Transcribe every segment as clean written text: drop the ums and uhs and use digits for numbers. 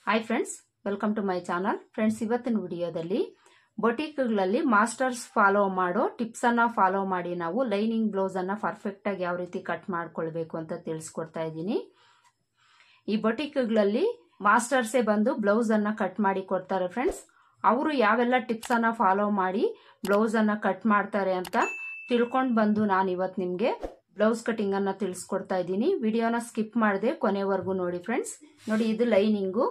Hi friends, welcome to my channel. Friends, ಇವತ್ತಿನ ವಿಡಿಯೋದಲ್ಲಿ ಬೊಟಿಕ್ಗಳಲ್ಲಿ ಮಾಸ್ಟರ್ಸ್ ಫಾಲೋ ಮಾಡೋ ಟಿಪ್ಸ್ ಅನ್ನ ಫಾಲೋ ಮಾಡಿ ನಾವು ಲೈನಿಂಗ್ ಬ್ಲೌಸ್ ಅನ್ನ ಪರ್ಫೆಕ್ಟ್ ಆಗಿ ಯಾವ ರೀತಿ ಕಟ್ ಮಾಡ್ಕೊಳ್ಬೇಕು ಅಂತ ತಿಳಿಸ್ಕೊಡ್ತಾ ಇದ್ದೀನಿ. ಈ ಬೊಟಿಕ್ಗಳಲ್ಲಿ ಮಾಸ್ಟರ್ಸೇ ಬಂದು ಬ್ಲೌಸ್ ಅನ್ನ ಕಟ್ ಮಾಡಿ ಕೊಡ್ತಾರೆ. ಫ್ರೆಂಡ್ಸ್, ಅವರು ಯಾವೆಲ್ಲ ಟಿಪ್ಸ್ ಅನ್ನ ಫಾಲೋ ಮಾಡಿ ಬ್ಲೌಸ್ ಅನ್ನ ಕಟ್ ಮಾಡ್ತಾರೆ ಅಂತ ತಿಳ್ಕೊಂಡು ಬಂದು ನಾನು ಇವತ್ತು ನಿಮ್ಗೆ ಬ್ಲೌಸ್ ಕಟಿಂಗ್ ಅನ್ನ ತಿಳಿಸ್ಕೊಡ್ತಾ ಇದ್ದೀನಿ. ವಿಡಿಯೋನ ಸ್ಕಿಪ್ ಮಾಡದೆ ಕೊನೆವರೆಗೂ ನೋಡಿ. ಫ್ರೆಂಡ್ಸ್ ನೋಡಿ, ಇದು ಲೈನಿಂಗು.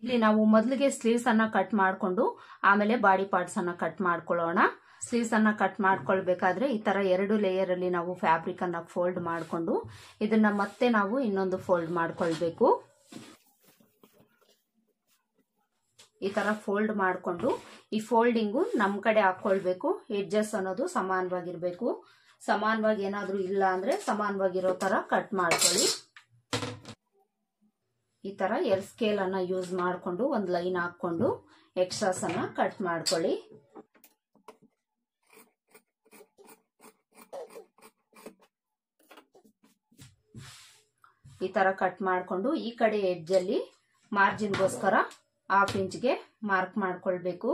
ಇಲ್ಲಿ ನಾವು ಮೊದಲಿಗೆ ಸ್ಲೀವ್ಸ್ ಅನ್ನ ಕಟ್ ಮಾಡಿಕೊಂಡು ಆಮೇಲೆ ಬಾಡಿ ಪಾರ್ಟ್ಸ್ ಅನ್ನ ಕಟ್ ಮಾಡ್ಕೊಳ್ಳೋಣ. ಸ್ಲೀವ್ಸ್ ಅನ್ನ ಕಟ್ ಮಾಡ್ಕೊಳ್ಬೇಕಾದ್ರೆ ಈ ತರ 2 ಲೇಯರ್ ಅಲ್ಲಿ ನಾವು ಫ್ಯಾಬ್ರಿಕ್ ಅನ್ನ ಫೋಲ್ಡ್ ಮಾಡಿಕೊಂಡು ಇದನ್ನ ಮತ್ತೆ ನಾವು ಇನ್ನೊಂದು ಫೋಲ್ಡ್ ಮಾಡ್ಕೊಳ್ಬೇಕು. ಈ ತರ ಫೋಲ್ಡ್ ಮಾಡಿಕೊಂಡು ಈ ಫೋಲ್ಡಿಂಗು ನಮ್ ಕಡೆ ಹಾಕೊಳ್ಬೇಕು. ಎಡ್ಜಸ್ ಅನ್ನೋದು ಸಮಾನವಾಗಿರ್ಬೇಕು. ಸಮಾನವಾಗಿ ಏನಾದ್ರೂ ಇಲ್ಲ ಅಂದ್ರೆ ಸಮಾನವಾಗಿರೋ ತರ ಕಟ್ ಮಾಡ್ಕೊಳ್ಳಿ. ಈ ತರ ಎಲ್ ಸ್ಕೇಲ್ ಅನ್ನ ಯೂಸ್ ಮಾಡಿಕೊಂಡು ಒಂದು ಲೈನ್ ಹಾಕೊಂಡು ಎಕ್ಸ್ಟ್ರಾಸ್ ಅನ್ನ ಕಟ್ ಮಾಡ್ಕೊಳ್ಳಿ. ಈ ತರ ಕಟ್ ಮಾಡಿಕೊಂಡು ಈ ಕಡೆ ಎಡ್ಜ್ ಅಲ್ಲಿ ಮಾರ್ಜಿನ್ಗೋಸ್ಕರ 1/2 ಇಂಚ್ಗೆ ಮಾರ್ಕ್ ಮಾಡ್ಕೊಳ್ಬೇಕು.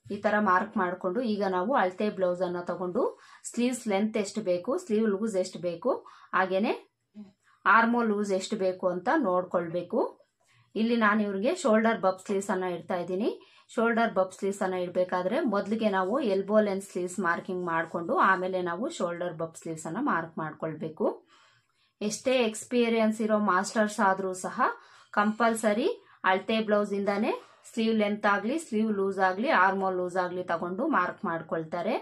ಈ ತರ ಮಾರ್ಕ್ ಮಾಡಿಕೊಂಡು ಈಗ ನಾವು ಅಳತೆ ಬ್ಲೌಸ್ ಅನ್ನ ತಗೊಂಡು ಸ್ಲೀವ್ಸ್ ಲೆಂತ್ ಎಷ್ಟು ಬೇಕು, ಸ್ಲೀವ್ ಲೂಸ್ ಎಷ್ಟು ಬೇಕು, ಹಾಗೇನೆ ಆರ್ಮೋ ಲೂಸ್ ಎಷ್ಟು ಬೇಕು ಅಂತ ನೋಡ್ಕೊಳ್ಬೇಕು. ಇಲ್ಲಿ ನಾನು ಇವ್ರಿಗೆ ಶೋಲ್ಡರ್ ಬಬ್ ಸ್ಲೀವ್ಸ್ ಅನ್ನ ಇಡ್ತಾ ಇದ್ದೀನಿ. ಶೋಲ್ಡರ್ ಬಬ್ ಸ್ಲೀವ್ಸ್ ಅನ್ನ ಇಡಬೇಕಾದ್ರೆ ಮೊದಲಿಗೆ ನಾವು ಎಲ್ಬೋ ಲೆಂತ್ ಸ್ಲೀವ್ಸ್ ಮಾರ್ಕಿಂಗ್ ಮಾಡಿಕೊಂಡು ಆಮೇಲೆ ನಾವು ಶೋಲ್ಡರ್ ಬಬ್ ಸ್ಲೀವ್ಸ್ ಅನ್ನ ಮಾರ್ಕ್ ಮಾಡ್ಕೊಳ್ಬೇಕು. ಎಷ್ಟೇ ಎಕ್ಸ್ಪೀರಿಯನ್ಸ್ ಇರೋ ಮಾಸ್ಟರ್ಸ್ ಆದ್ರೂ ಸಹ ಕಂಪಲ್ಸರಿ ಅಳತೆ ಬ್ಲೌಸ್ ಇಂದಾನೆ ಸ್ಲೀವ್ ಲೆಂತ್ ಆಗ್ಲಿ, ಸ್ಲೀವ್ ಲೂಸ್ ಆಗ್ಲಿ, ಆರ್ಮೋ ಲೂಸ್ ಆಗ್ಲಿ ತಗೊಂಡು ಮಾರ್ಕ್ ಮಾಡ್ಕೊಳ್ತಾರೆ.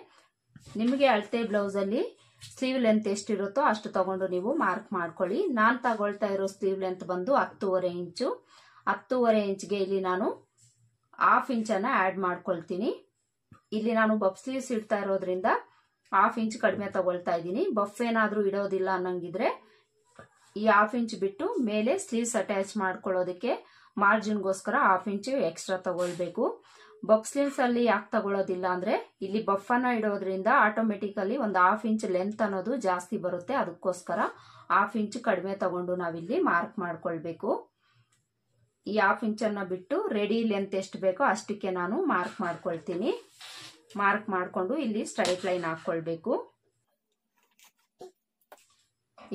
ನಿಮಗೆ ಅಳತೆ ಬ್ಲೌಸ್ ಅಲ್ಲಿ ಸ್ಲೀವ್ ಲೆಂತ್ ಎಷ್ಟಿರುತ್ತೋ ಅಷ್ಟು ತಗೊಂಡು ನೀವು ಮಾರ್ಕ್ ಮಾಡ್ಕೊಳ್ಳಿ. ನಾನ್ ತಗೊಳ್ತಾ ಇರೋ ಸ್ಲೀವ್ ಲೆಂತ್ ಬಂದು 10.5 ಇಂಚು. 10.5 ಇಂಚ್ಗೆ ಇಲ್ಲಿ ನಾನು 1/2 ಇಂಚನ್ನ ಆಡ್ ಮಾಡ್ಕೊಳ್ತೀನಿ. ಇಲ್ಲಿ ನಾನು ಬಫ್ ಸ್ಲೀವ್ಸ್ ಇಡ್ತಾ ಇರೋದ್ರಿಂದ 1/2 ಇಂಚ್ ಕಡಿಮೆ ತಗೊಳ್ತಾ ಇದ್ದೀನಿ. ಬಫ್ ಏನಾದ್ರೂ ಇಡೋದಿಲ್ಲ ಅನ್ನಂಗಿದ್ರೆ ಈ 1/2 ಇಂಚ್ ಬಿಟ್ಟು ಮೇಲೆ ಸ್ಲೀವ್ಸ್ ಅಟ್ಯಾಚ್ ಮಾಡ್ಕೊಳ್ಳೋದಕ್ಕೆ ಮಾರ್ಜಿನ್ಗೋಸ್ಕರ 1/2 ಇಂಚ್ ಎಕ್ಸ್ಟ್ರಾ ತಗೊಳ್ಬೇಕು. ಬಫ್ ಸ್ಲೀವ್ಸ್ ಅಲ್ಲಿ ಯಾಕೆ ತಗೊಳ್ಳೋದಿಲ್ಲ ಅಂದ್ರೆ ಇಲ್ಲಿ ಬಫ್ ಅನ್ನ ಇಡೋದ್ರಿಂದ ಆಟೋಮೆಟಿಕಲಿ ಒಂದು 1/2 ಇಂಚ್ ಲೆಂತ್ ಅನ್ನೋದು ಜಾಸ್ತಿ ಬರುತ್ತೆ. ಅದಕ್ಕೋಸ್ಕರ 1/2 ಇಂಚ್ ಕಡಿಮೆ ತಗೊಂಡು ನಾವಿಲ್ಲಿ ಮಾರ್ಕ್ ಮಾಡ್ಕೊಳ್ಬೇಕು. ಈ 1/2 ಇಂಚನ್ನ ಬಿಟ್ಟು ರೆಡಿ ಲೆಂತ್ ಎಷ್ಟು ಬೇಕೋ ಅಷ್ಟಕ್ಕೆ ನಾನು ಮಾರ್ಕ್ ಮಾಡ್ಕೊಳ್ತೀನಿ. ಮಾರ್ಕ್ ಮಾಡ್ಕೊಂಡು ಇಲ್ಲಿ ಸ್ಟ್ರೈಟ್ ಲೈನ್ ಹಾಕೊಳ್ಬೇಕು.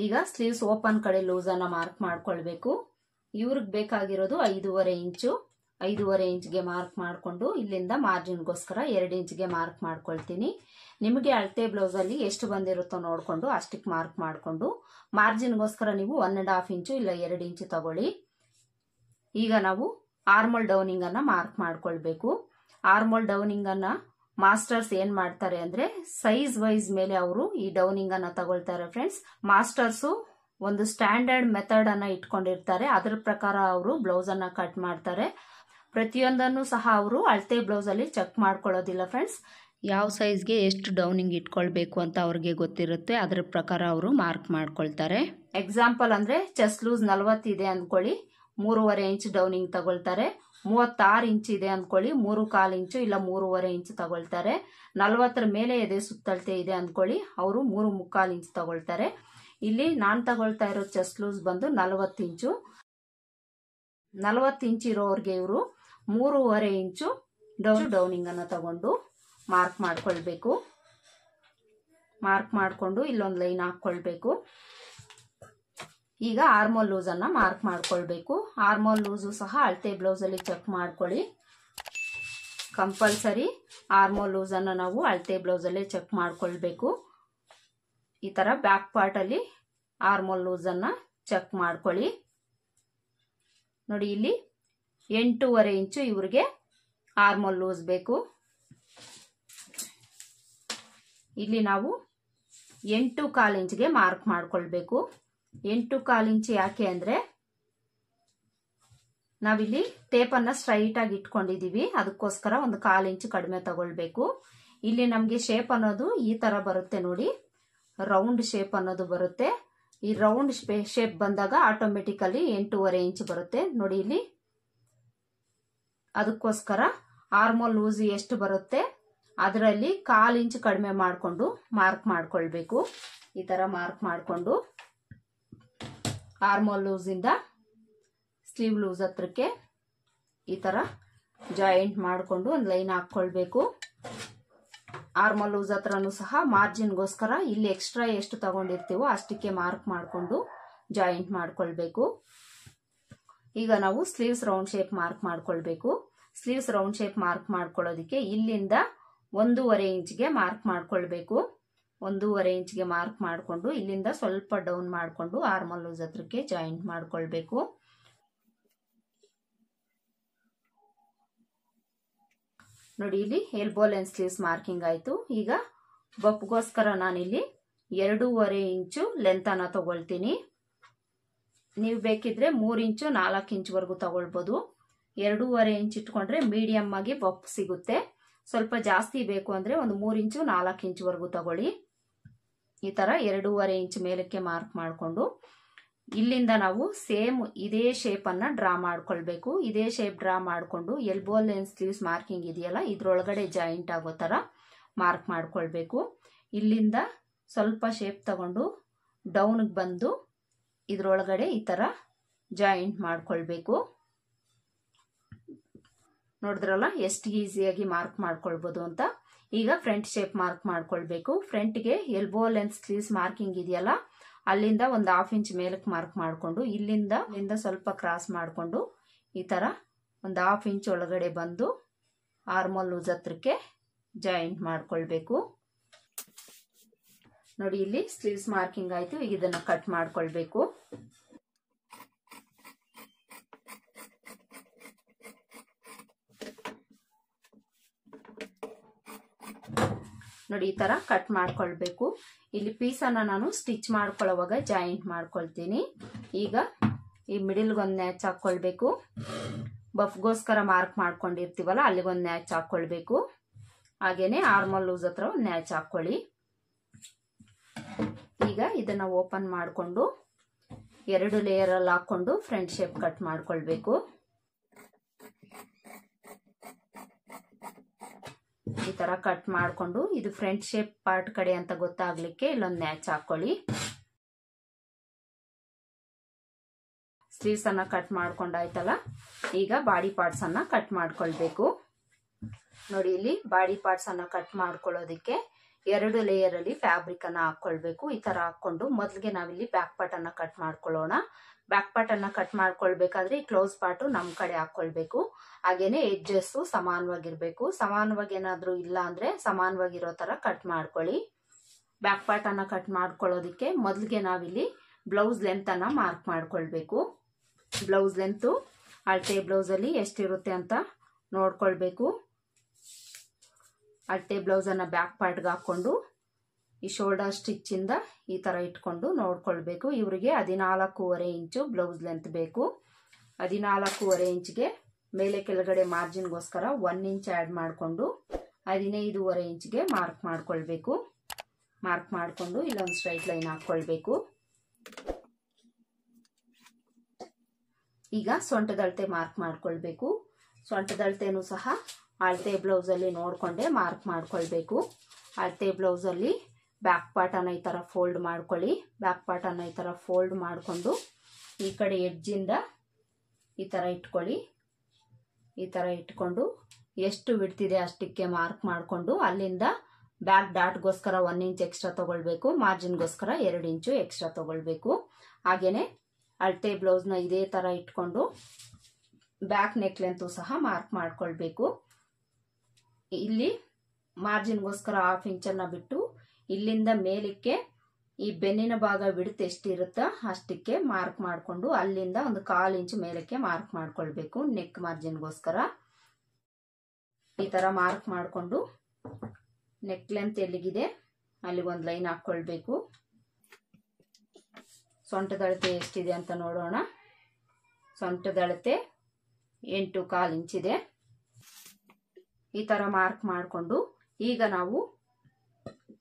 ಈಗ ಸ್ಲೀವ್ಸ್ ಓಪನ್ ಕಡೆ ಲೂಸ್ ಅನ್ನ ಮಾರ್ಕ್ ಮಾಡ್ಕೊಳ್ಬೇಕು. ಇವ್ರಿಗೆ ಬೇಕಾಗಿರೋದು 5.5 ಇಂಚು. 5.5 ಇಂಚ್ಗೆ ಮಾರ್ಕ್ ಮಾಡಿಕೊಂಡು ಇಲ್ಲಿಂದ ಮಾರ್ಜಿನ್ಗೋಸ್ಕರ 2 ಇಂಚ್ಗೆ ಮಾರ್ಕ್ ಮಾಡ್ಕೊಳ್ತೀನಿ. ನಿಮಗೆ ಅಳತೆ ಬ್ಲೌಸ್ ಅಲ್ಲಿ ಎಷ್ಟು ಬಂದಿರುತ್ತೋ ನೋಡ್ಕೊಂಡು ಅಷ್ಟಕ್ಕೆ ಮಾರ್ಕ್ ಮಾಡಿಕೊಂಡು ಮಾರ್ಜಿನ್ಗೋಸ್ಕರ ನೀವು 1.5 ಇಂಚು ಇಲ್ಲ 2 ಇಂಚು ತಗೊಳ್ಳಿ. ಈಗ ನಾವು ಆರ್ಮೋಲ್ ಡೌನಿಂಗ್ ಅನ್ನ ಮಾರ್ಕ್ ಮಾಡ್ಕೊಳ್ಬೇಕು. ಆರ್ಮೋಲ್ ಡೌನಿಂಗ್ ಅನ್ನ ಮಾಸ್ಟರ್ಸ್ ಏನ್ ಮಾಡ್ತಾರೆ ಅಂದ್ರೆ ಸೈಜ್ ವೈಸ್ ಮೇಲೆ ಅವರು ಈ ಡೌನಿಂಗ್ ಅನ್ನ ತಗೊಳ್ತಾರೆ. ಫ್ರೆಂಡ್ಸ್, ಮಾಸ್ಟರ್ಸು ಒಂದು ಸ್ಟ್ಯಾಂಡರ್ಡ್ ಮೆಥಡ್ ಅನ್ನ ಇಟ್ಕೊಂಡಿರ್ತಾರೆ. ಅದರ ಪ್ರಕಾರ ಅವರು ಬ್ಲೌಸ್ ಅನ್ನ ಕಟ್ ಮಾಡ್ತಾರೆ. ಪ್ರತಿಯೊಂದನ್ನು ಸಹ ಅವರು ಅಳತೆ ಬ್ಲೌಸ್ ಅಲ್ಲಿ ಚೆಕ್ ಮಾಡ್ಕೊಳ್ಳೋದಿಲ್ಲ. ಫ್ರೆಂಡ್ಸ್, ಯಾವ ಸೈಜ್ಗೆ ಎಷ್ಟು ಡೌನಿಂಗ್ ಇಟ್ಕೊಳ್ಬೇಕು ಅಂತ ಅವ್ರಿಗೆ ಗೊತ್ತಿರುತ್ತೆ. ಅದರ ಪ್ರಕಾರ ಅವರು ಮಾರ್ಕ್ ಮಾಡ್ಕೊಳ್ತಾರೆ. ಎಕ್ಸಾಂಪಲ್ ಅಂದ್ರೆ ಚೆಸ್ಟ್ ಲೂಸ್ 40 ಇದೆ ಅನ್ಕೊಳ್ಳಿ, 3.5 ಇಂಚ್ ಡೌನಿಂಗ್ ತಗೊಳ್ತಾರೆ. 36 ಇಂಚ್ ಇದೆ ಅನ್ಕೊಳ್ಳಿ, 3.25 ಇಂಚು ಇಲ್ಲ 3.5 ಇಂಚ್ ತಗೊಳ್ತಾರೆ. 40 ಮೇಲೆ ಎದೆ ಸುತ್ತಳತೆ ಇದೆ ಅನ್ಕೊಳ್ಳಿ, ಅವರು 3.25 ಇಂಚ್ ತಗೊಳ್ತಾರೆ. ಇಲ್ಲಿ ನಾನ್ ತಗೊಳ್ತಾ ಇರೋ ಚೆಸ್ಟ್ ಲೂಸ್ ಬಂದು 40 ಇಂಚು. 40 ಇಂಚ್ ಇರೋರ್ಗೆ ಇವರು 3.25 ಇಂಚು ಡೌನಿಂಗ್ ಅನ್ನ ತಗೊಂಡು ಮಾರ್ಕ್ ಮಾಡ್ಕೊಳ್ಬೇಕು. ಮಾರ್ಕ್ ಮಾಡ್ಕೊಂಡು ಇಲ್ಲೊಂದು ಲೈನ್ ಹಾಕೊಳ್ಬೇಕು. ಈಗ ಆರ್ಮೋಲ್ ಲೂಸ್ ಅನ್ನ ಮಾರ್ಕ್ ಮಾಡ್ಕೊಳ್ಬೇಕು. ಆರ್ಮೋಲ್ ಲೂಸು ಸಹ ಅಳತೆ ಬ್ಲೌಸ್ ಅಲ್ಲಿ ಚೆಕ್ ಮಾಡ್ಕೊಳ್ಳಿ. ಕಂಪಲ್ಸರಿ ಆರ್ಮೋಲ್ ಲೂಸ್ ಅನ್ನ ನಾವು ಅಳತೆ ಬ್ಲೌಸ್ ಅಲ್ಲೇ ಚೆಕ್ ಮಾಡ್ಕೊಳ್ಬೇಕು. ಈ ತರ ಬ್ಯಾಕ್ ಪಾರ್ಟ್ ಅಲ್ಲಿ ಆರ್ಮೋಲ್ ಲೂಸ್ ಅನ್ನ ಚೆಕ್ ಮಾಡ್ಕೊಳ್ಳಿ. ನೋಡಿ, ಇಲ್ಲಿ 8.5 ಇಂಚು ಇವ್ರಿಗೆ ಆರ್ಮೋಲ್ ಲೂಸ್ ಬೇಕು. ಇಲ್ಲಿ ನಾವು 8.25 ಇಂಚ್ಗೆ ಮಾರ್ಕ್ ಮಾಡ್ಕೊಳ್ಬೇಕು. 8.25 ಇಂಚ್ ಯಾಕೆ ಅಂದ್ರೆ ನಾವಿಲ್ಲಿ ಟೇಪ್ ಅನ್ನ ಸ್ಟ್ರೈಟ್ ಆಗಿ ಇಟ್ಕೊಂಡಿದೀವಿ. ಅದಕ್ಕೋಸ್ಕರ ಒಂದು 1/4 ಇಂಚ್ ಕಡಿಮೆ ತಗೊಳ್ಬೇಕು. ಇಲ್ಲಿ ನಮ್ಗೆ ಶೇಪ್ ಅನ್ನೋದು ಈ ತರ ಬರುತ್ತೆ ನೋಡಿ, ರೌಂಡ್ ಶೇಪ್ ಅನ್ನೋದು ಬರುತ್ತೆ. ಈ ರೌಂಡ್ ಶೇಪ್ ಬಂದಾಗ ಆಟೋಮೆಟಿಕಲಿ 8.5 ಇಂಚ್ ಬರುತ್ತೆ ನೋಡಿ ಇಲ್ಲಿ. ಅದಕ್ಕೋಸ್ಕರ ಆರ್ಮೋಲ್ ಲೂಸ್ ಎಷ್ಟು ಬರುತ್ತೆ ಅದರಲ್ಲಿ 1/4 ಇಂಚ್ ಕಡಿಮೆ ಮಾಡಿಕೊಂಡು ಮಾರ್ಕ್ ಮಾಡ್ಕೊಳ್ಬೇಕು. ಈ ತರ ಮಾರ್ಕ್ ಮಾಡಿಕೊಂಡು ಆರ್ಮೋಲ್ ಲೂಸ್ ಇಂದ ಸ್ಲೀವ್ ಲೂಸ್ ಹತ್ರಕ್ಕೆ ಈ ತರ ಜಾಯಿಂಟ್ ಮಾಡಿಕೊಂಡು ಒಂದು ಲೈನ್ ಹಾಕೊಳ್ಬೇಕು. ಆರ್ಮಲ್ ಲೂಸ್ ಹತ್ರನೂ ಸಹ ಮಾರ್ಜಿನ್ಗೋಸ್ಕರ ಇಲ್ಲಿ ಎಕ್ಸ್ಟ್ರಾ ಎಷ್ಟು ತಗೊಂಡಿರ್ತೀವೋ ಅಷ್ಟಕ್ಕೆ ಮಾರ್ಕ್ ಮಾಡಿಕೊಂಡು ಜಾಯಿಂಟ್ ಮಾಡ್ಕೊಳ್ಬೇಕು. ಈಗ ನಾವು ಸ್ಲೀವ್ಸ್ ರೌಂಡ್ ಶೇಪ್ ಮಾರ್ಕ್ ಮಾಡ್ಕೊಳ್ಬೇಕು. ಸ್ಲೀವ್ಸ್ ರೌಂಡ್ ಶೇಪ್ ಮಾರ್ಕ್ ಮಾಡ್ಕೊಳ್ಳೋದಕ್ಕೆ ಇಲ್ಲಿಂದ 1.5 ಇಂಚ್ಗೆ ಮಾರ್ಕ್ ಮಾಡ್ಕೊಳ್ಬೇಕು. 1.5 ಇಂಚ್ಗೆ ಮಾರ್ಕ್ ಮಾಡಿಕೊಂಡು ಇಲ್ಲಿಂದ ಸ್ವಲ್ಪ ಡೌನ್ ಮಾಡಿಕೊಂಡು ಆರ್ಮಲ್ ಲೂಸ್ ಹತ್ರಕ್ಕೆ ಜಾಯಿಂಟ್ ಮಾಡ್ಕೊಳ್ಬೇಕು. ನೋಡಿ ಇಲ್ಲಿ ಎಲ್ಬೋ ಲೆಂತ್ ಸ್ಲೀವ್ಸ್ ಮಾರ್ಕಿಂಗ್ ಆಯ್ತು. ಈಗ ಬೊಪ್ಗೋಸ್ಕರ ನಾನಿಲ್ಲಿ 2.5 ಇಂಚು ಲೆಂತ್ ಅನ್ನ ತಗೊಳ್ತೀನಿ. ನೀವು ಬೇಕಿದ್ರೆ 3 ಇಂಚು 4 ಇಂಚ್ವರೆಗೂ ತಗೊಳ್ಬೋದು. 2.5 ಇಂಚ್ ಇಟ್ಕೊಂಡ್ರೆ ಮೀಡಿಯಂ ಆಗಿ ಬೊಪ್ ಸಿಗುತ್ತೆ. ಸ್ವಲ್ಪ ಜಾಸ್ತಿ ಬೇಕು ಅಂದ್ರೆ ಒಂದು 3 ಇಂಚು 4 ಇಂಚ್ವರೆಗೂ ತಗೊಳ್ಳಿ. ಈ ತರ 2.5 ಇಂಚ್ ಮೇಲಕ್ಕೆ ಮಾರ್ಕ್ ಮಾಡಿಕೊಂಡು ಇಲ್ಲಿಂದ ನಾವು ಸೇಮ್ ಇದೇ ಶೇಪ್ ಅನ್ನ ಡ್ರಾ ಮಾಡ್ಕೊಳ್ಬೇಕು. ಇದೇ ಶೇಪ್ ಡ್ರಾ ಮಾಡಿಕೊಂಡು ಎಲ್ಬೋ ಲೆಂತ್ ಸ್ಲೀವ್ಸ್ ಮಾರ್ಕಿಂಗ್ ಇದೆಯಲ್ಲ ಇದ್ರೊಳಗಡೆ ಜಾಯಿಂಟ್ ಆಗೋ ತರ ಮಾರ್ಕ್ ಮಾಡ್ಕೊಳ್ಬೇಕು. ಇಲ್ಲಿಂದ ಸ್ವಲ್ಪ ಶೇಪ್ ತಗೊಂಡು ಡೌನ್ಗೆ ಬಂದು ಇದ್ರೊಳಗಡೆ ಈ ತರ ಜಾಯಿಂಟ್ ಮಾಡ್ಕೊಳ್ಬೇಕು. ನೋಡಿದ್ರಲ್ಲ ಎಷ್ಟು ಈಸಿಯಾಗಿ ಮಾರ್ಕ್ ಮಾಡ್ಕೊಳ್ಬೋದು ಅಂತ. ಈಗ ಫ್ರಂಟ್ ಶೇಪ್ ಮಾರ್ಕ್ ಮಾಡ್ಕೊಳ್ಬೇಕು. ಫ್ರಂಟ್ಗೆ ಎಲ್ಬೋ ಲೆಂತ್ ಸ್ಲೀವ್ಸ್ ಮಾರ್ಕಿಂಗ್ ಇದೆಯಲ್ಲ ಅಲ್ಲಿಂದ ಒಂದು 1/2 ಇಂಚ್ ಮೇಲಕ್ಕೆ ಮಾರ್ಕ್ ಮಾಡಿಕೊಂಡು ಇಲ್ಲಿಂದ ಸ್ವಲ್ಪ ಕ್ರಾಸ್ ಮಾಡಿಕೊಂಡು ಈ ತರ ಒಂದು 1/2 ಇಂಚ್ ಒಳಗಡೆ ಬಂದು ಆರ್ಮಲ್ ಲೂಸ್ ಹತ್ರಕ್ಕೆ ಜಾಯಿಂಟ್ ಮಾಡ್ಕೊಳ್ಬೇಕು. ನೋಡಿ ಇಲ್ಲಿ ಸ್ಲೀವ್ಸ್ ಮಾರ್ಕಿಂಗ್ ಆಯ್ತು. ಈಗ ಇದನ್ನ ಕಟ್ ಮಾಡ್ಕೊಳ್ಬೇಕು. ನೋಡಿ ಈ ತರ ಕಟ್ ಮಾಡ್ಕೊಳ್ಬೇಕು. ಇಲ್ಲಿ ಪೀಸ್ ಅನ್ನ ನಾನು ಸ್ಟಿಚ್ ಮಾಡ್ಕೊಳ್ಳುವಾಗ ಜಾಯಿಂಟ್ ಮಾಡ್ಕೊಳ್ತೀನಿ. ಈಗ ಈ ಮಿಡಿಲ್ಗೆ ಒಂದು ನ್ಯಾಚ್ ಹಾಕೊಳ್ಬೇಕು. ಬಫ್ಗೋಸ್ಕರ ಮಾರ್ಕ್ ಮಾಡ್ಕೊಂಡಿರ್ತೀವಲ್ಲ ಅಲ್ಲಿಗೊಂದು ನ್ಯಾಚ್ ಹಾಕೊಳ್ಬೇಕು. ಹಾಗೇನೆ ಆರ್ಮಲ್ ಲೂಸ್ ಹತ್ರ ಒಂದು ನ್ಯಾಚ್ ಹಾಕೊಳ್ಳಿ. ಈಗ ಇದನ್ನ ಓಪನ್ ಮಾಡಿಕೊಂಡು 2 ಲೇಯರ್ ಅಲ್ಲಿ ಹಾಕೊಂಡು ಫ್ರಂಟ್ ಶೇಪ್ ಕಟ್ ಮಾಡ್ಕೊಳ್ಬೇಕು. ಈ ತರ ಕಟ್ ಮಾಡಿಕೊಂಡು ಇದು ಫ್ರಂಟ್ ಶೇಪ್ ಪಾರ್ಟ್ ಕಡೆ ಅಂತ ಗೊತ್ತಾಗ್ಲಿಕ್ಕೆ ಇಲ್ಲೊಂದು ನ್ಯಾಚ್ ಹಾಕೊಳ್ಳಿ. ಸ್ಲೀವ್ಸ್ ಅನ್ನ ಕಟ್ ಮಾಡ್ಕೊಂಡಾಯ್ತಲ್ಲ. ಈಗ ಬಾಡಿ ಪಾರ್ಟ್ಸ್ ಅನ್ನ ಕಟ್ ಮಾಡ್ಕೊಳ್ಬೇಕು. ನೋಡಿ ಇಲ್ಲಿ ಬಾಡಿ ಪಾರ್ಟ್ಸ್ ಅನ್ನ ಕಟ್ ಮಾಡ್ಕೊಳ್ಳೋದಿಕ್ಕೆ 2 ಲೇಯರ್ ಅಲ್ಲಿ ಫ್ಯಾಬ್ರಿಕ್ ಅನ್ನ ಹಾಕೊಳ್ಬೇಕು. ಈ ತರ ಹಾಕೊಂಡು ಮೊದಲಿಗೆ ನಾವಿಲ್ಲಿ ಬ್ಯಾಕ್ ಪಾರ್ಟ್ ಅನ್ನ ಕಟ್ ಮಾಡ್ಕೊಳ್ಳೋಣ. ಬ್ಯಾಕ್ ಪಾರ್ಟ್ ಅನ್ನ ಕಟ್ ಮಾಡ್ಕೊಳ್ಬೇಕಾದ್ರೆ ಈ ಕ್ಲೋಸ್ ಪಾರ್ಟ್ ನಮ್ ಕಡೆ ಹಾಕೊಳ್ಬೇಕು. ಹಾಗೇನೆ ಎಡ್ಜಸ್ ಸಮಾನವಾಗಿರ್ಬೇಕು. ಸಮಾನವಾಗಿ ಏನಾದ್ರೂ ಇಲ್ಲ ಅಂದ್ರೆ ಸಮಾನವಾಗಿರೋ ತರ ಕಟ್ ಮಾಡ್ಕೊಳ್ಳಿ. ಬ್ಯಾಕ್ ಪಾರ್ಟ್ ಅನ್ನ ಕಟ್ ಮಾಡ್ಕೊಳ್ಳೋದಿಕ್ಕೆ ಮೊದಲಿಗೆ ನಾವಿಲ್ಲಿ ಬ್ಲೌಸ್ ಲೆಂತ್ ಅನ್ನ ಮಾರ್ಕ್ ಮಾಡ್ಕೊಳ್ಬೇಕು. ಬ್ಲೌಸ್ ಲೆಂತ್ ಅಳತೆ ಬ್ಲೌಸ್ ಅಲ್ಲಿ ಎಷ್ಟಿರುತ್ತೆ ಅಂತ ನೋಡ್ಕೊಳ್ಬೇಕು. ಅಳತೆ ಬ್ಲೌಸ್ ಅನ್ನ ಬ್ಯಾಕ್ ಪಾರ್ಟ್ಗೆ ಹಾಕೊಂಡು ಈ ಶೋಲ್ಡರ್ ಸ್ಟಿಚ್ ಇಂದ ಈ ತರ ಇಟ್ಕೊಂಡು ನೋಡ್ಕೊಳ್ಬೇಕು. ಇವರಿಗೆ 14.5 ಇಂಚು ಬ್ಲೌಸ್ ಲೆಂತ್ ಬೇಕು. 14.5 ಇಂಚ್ಗೆ ಮೇಲೆ ಕೆಳಗಡೆ ಮಾರ್ಜಿನ್ಗೋಸ್ಕರ 1 ಇಂಚ್ ಆಡ್ ಮಾಡಿಕೊಂಡು 15.5 ಇಂಚ್ಗೆ ಮಾರ್ಕ್ ಮಾಡ್ಕೊಳ್ಬೇಕು. ಮಾರ್ಕ್ ಮಾಡಿಕೊಂಡು ಇಲ್ಲೊಂದು ಸ್ಟ್ರೈಟ್ ಲೈನ್ ಹಾಕೊಳ್ಬೇಕು. ಈಗ ಸೊಂಟದ ಅಳತೆ ಮಾರ್ಕ್ ಮಾಡ್ಕೊಳ್ಬೇಕು. ಸೊಂಟದ ಅಳತೆನೂ ಸಹ ಅಳತೆ ಬ್ಲೌಸ್ ಅಲ್ಲಿ ನೋಡ್ಕೊಂಡೆ ಮಾರ್ಕ್ ಮಾಡ್ಕೊಳ್ಬೇಕು. ಅಳತೆ ಬ್ಲೌಸ್ ಅಲ್ಲಿ ಬ್ಯಾಕ್ ಪಾರ್ಟ್ ಅನ್ನ ಈ ತರ ಫೋಲ್ಡ್ ಮಾಡ್ಕೊಳ್ಳಿ. ಬ್ಯಾಕ್ ಪಾರ್ಟ್ ಅನ್ನ ಈ ತರ ಫೋಲ್ಡ್ ಮಾಡಿಕೊಂಡು ಈ ಕಡೆ ಎಡ್ಜ್ ಇಂದ ಈ ತರ ಇಟ್ಕೊಳ್ಳಿ. ಈ ತರ ಇಟ್ಕೊಂಡು ಎಷ್ಟು ಬಿಡ್ತಿದೆ ಅಷ್ಟಕ್ಕೆ ಮಾರ್ಕ್ ಮಾಡಿಕೊಂಡು ಅಲ್ಲಿಂದ ಬ್ಯಾಕ್ ಡಾಟ್ಗೋಸ್ಕರ 1 ಇಂಚ್ ಎಕ್ಸ್ಟ್ರಾ ತಗೊಳ್ಬೇಕು. ಮಾರ್ಜಿನ್ಗೋಸ್ಕರ 2 ಇಂಚು ಎಕ್ಸ್ಟ್ರಾ ತಗೊಳ್ಬೇಕು. ಹಾಗೇನೆ ಅಳತೆ ಬ್ಲೌಸ್ ನ ಇದೇ ತರ ಇಟ್ಕೊಂಡು ಬ್ಯಾಕ್ ನೆಕ್ ಲೆಂತ್ ಸಹ ಮಾರ್ಕ್ ಮಾಡ್ಕೊಳ್ಬೇಕು. ಇಲ್ಲಿ ಮಾರ್ಜಿನ್ಗೋಸ್ಕರ 1/2 ಇಂಚನ್ನ ಬಿಟ್ಟು ಇಲ್ಲಿಂದ ಮೇಲಕ್ಕೆ ಈ ಬೆನ್ನಿನ ಭಾಗ ಬಿಡುತ್ತೆ ಎಷ್ಟಿರುತ್ತ ಅಷ್ಟಕ್ಕೆ ಮಾರ್ಕ್ ಮಾಡಿಕೊಂಡು ಅಲ್ಲಿಂದ ಒಂದು 1/4 ಇಂಚ್ ಮೇಲಕ್ಕೆ ಮಾರ್ಕ್ ಮಾಡ್ಕೊಳ್ಬೇಕು. ನೆಕ್ ಮಾರ್ಜಿನ್ಗೋಸ್ಕರ ಈ ತರ ಮಾರ್ಕ್ ಮಾಡಿಕೊಂಡು ನೆಕ್ ಲೆಂತ್ ಎಲ್ಲಿಗಿದೆ ಅಲ್ಲಿ ಒಂದು ಲೈನ್ ಹಾಕೊಳ್ಬೇಕು. ಸೊಂಟದ ಅಳತೆ ಎಷ್ಟಿದೆ ಅಂತ ನೋಡೋಣ. ಸೊಂಟದ ಅಳತೆ 8.25 ಇಂಚ್ ಇದೆ. ಈ ತರ ಮಾರ್ಕ್ ಮಾಡಿಕೊಂಡು ಈಗ ನಾವು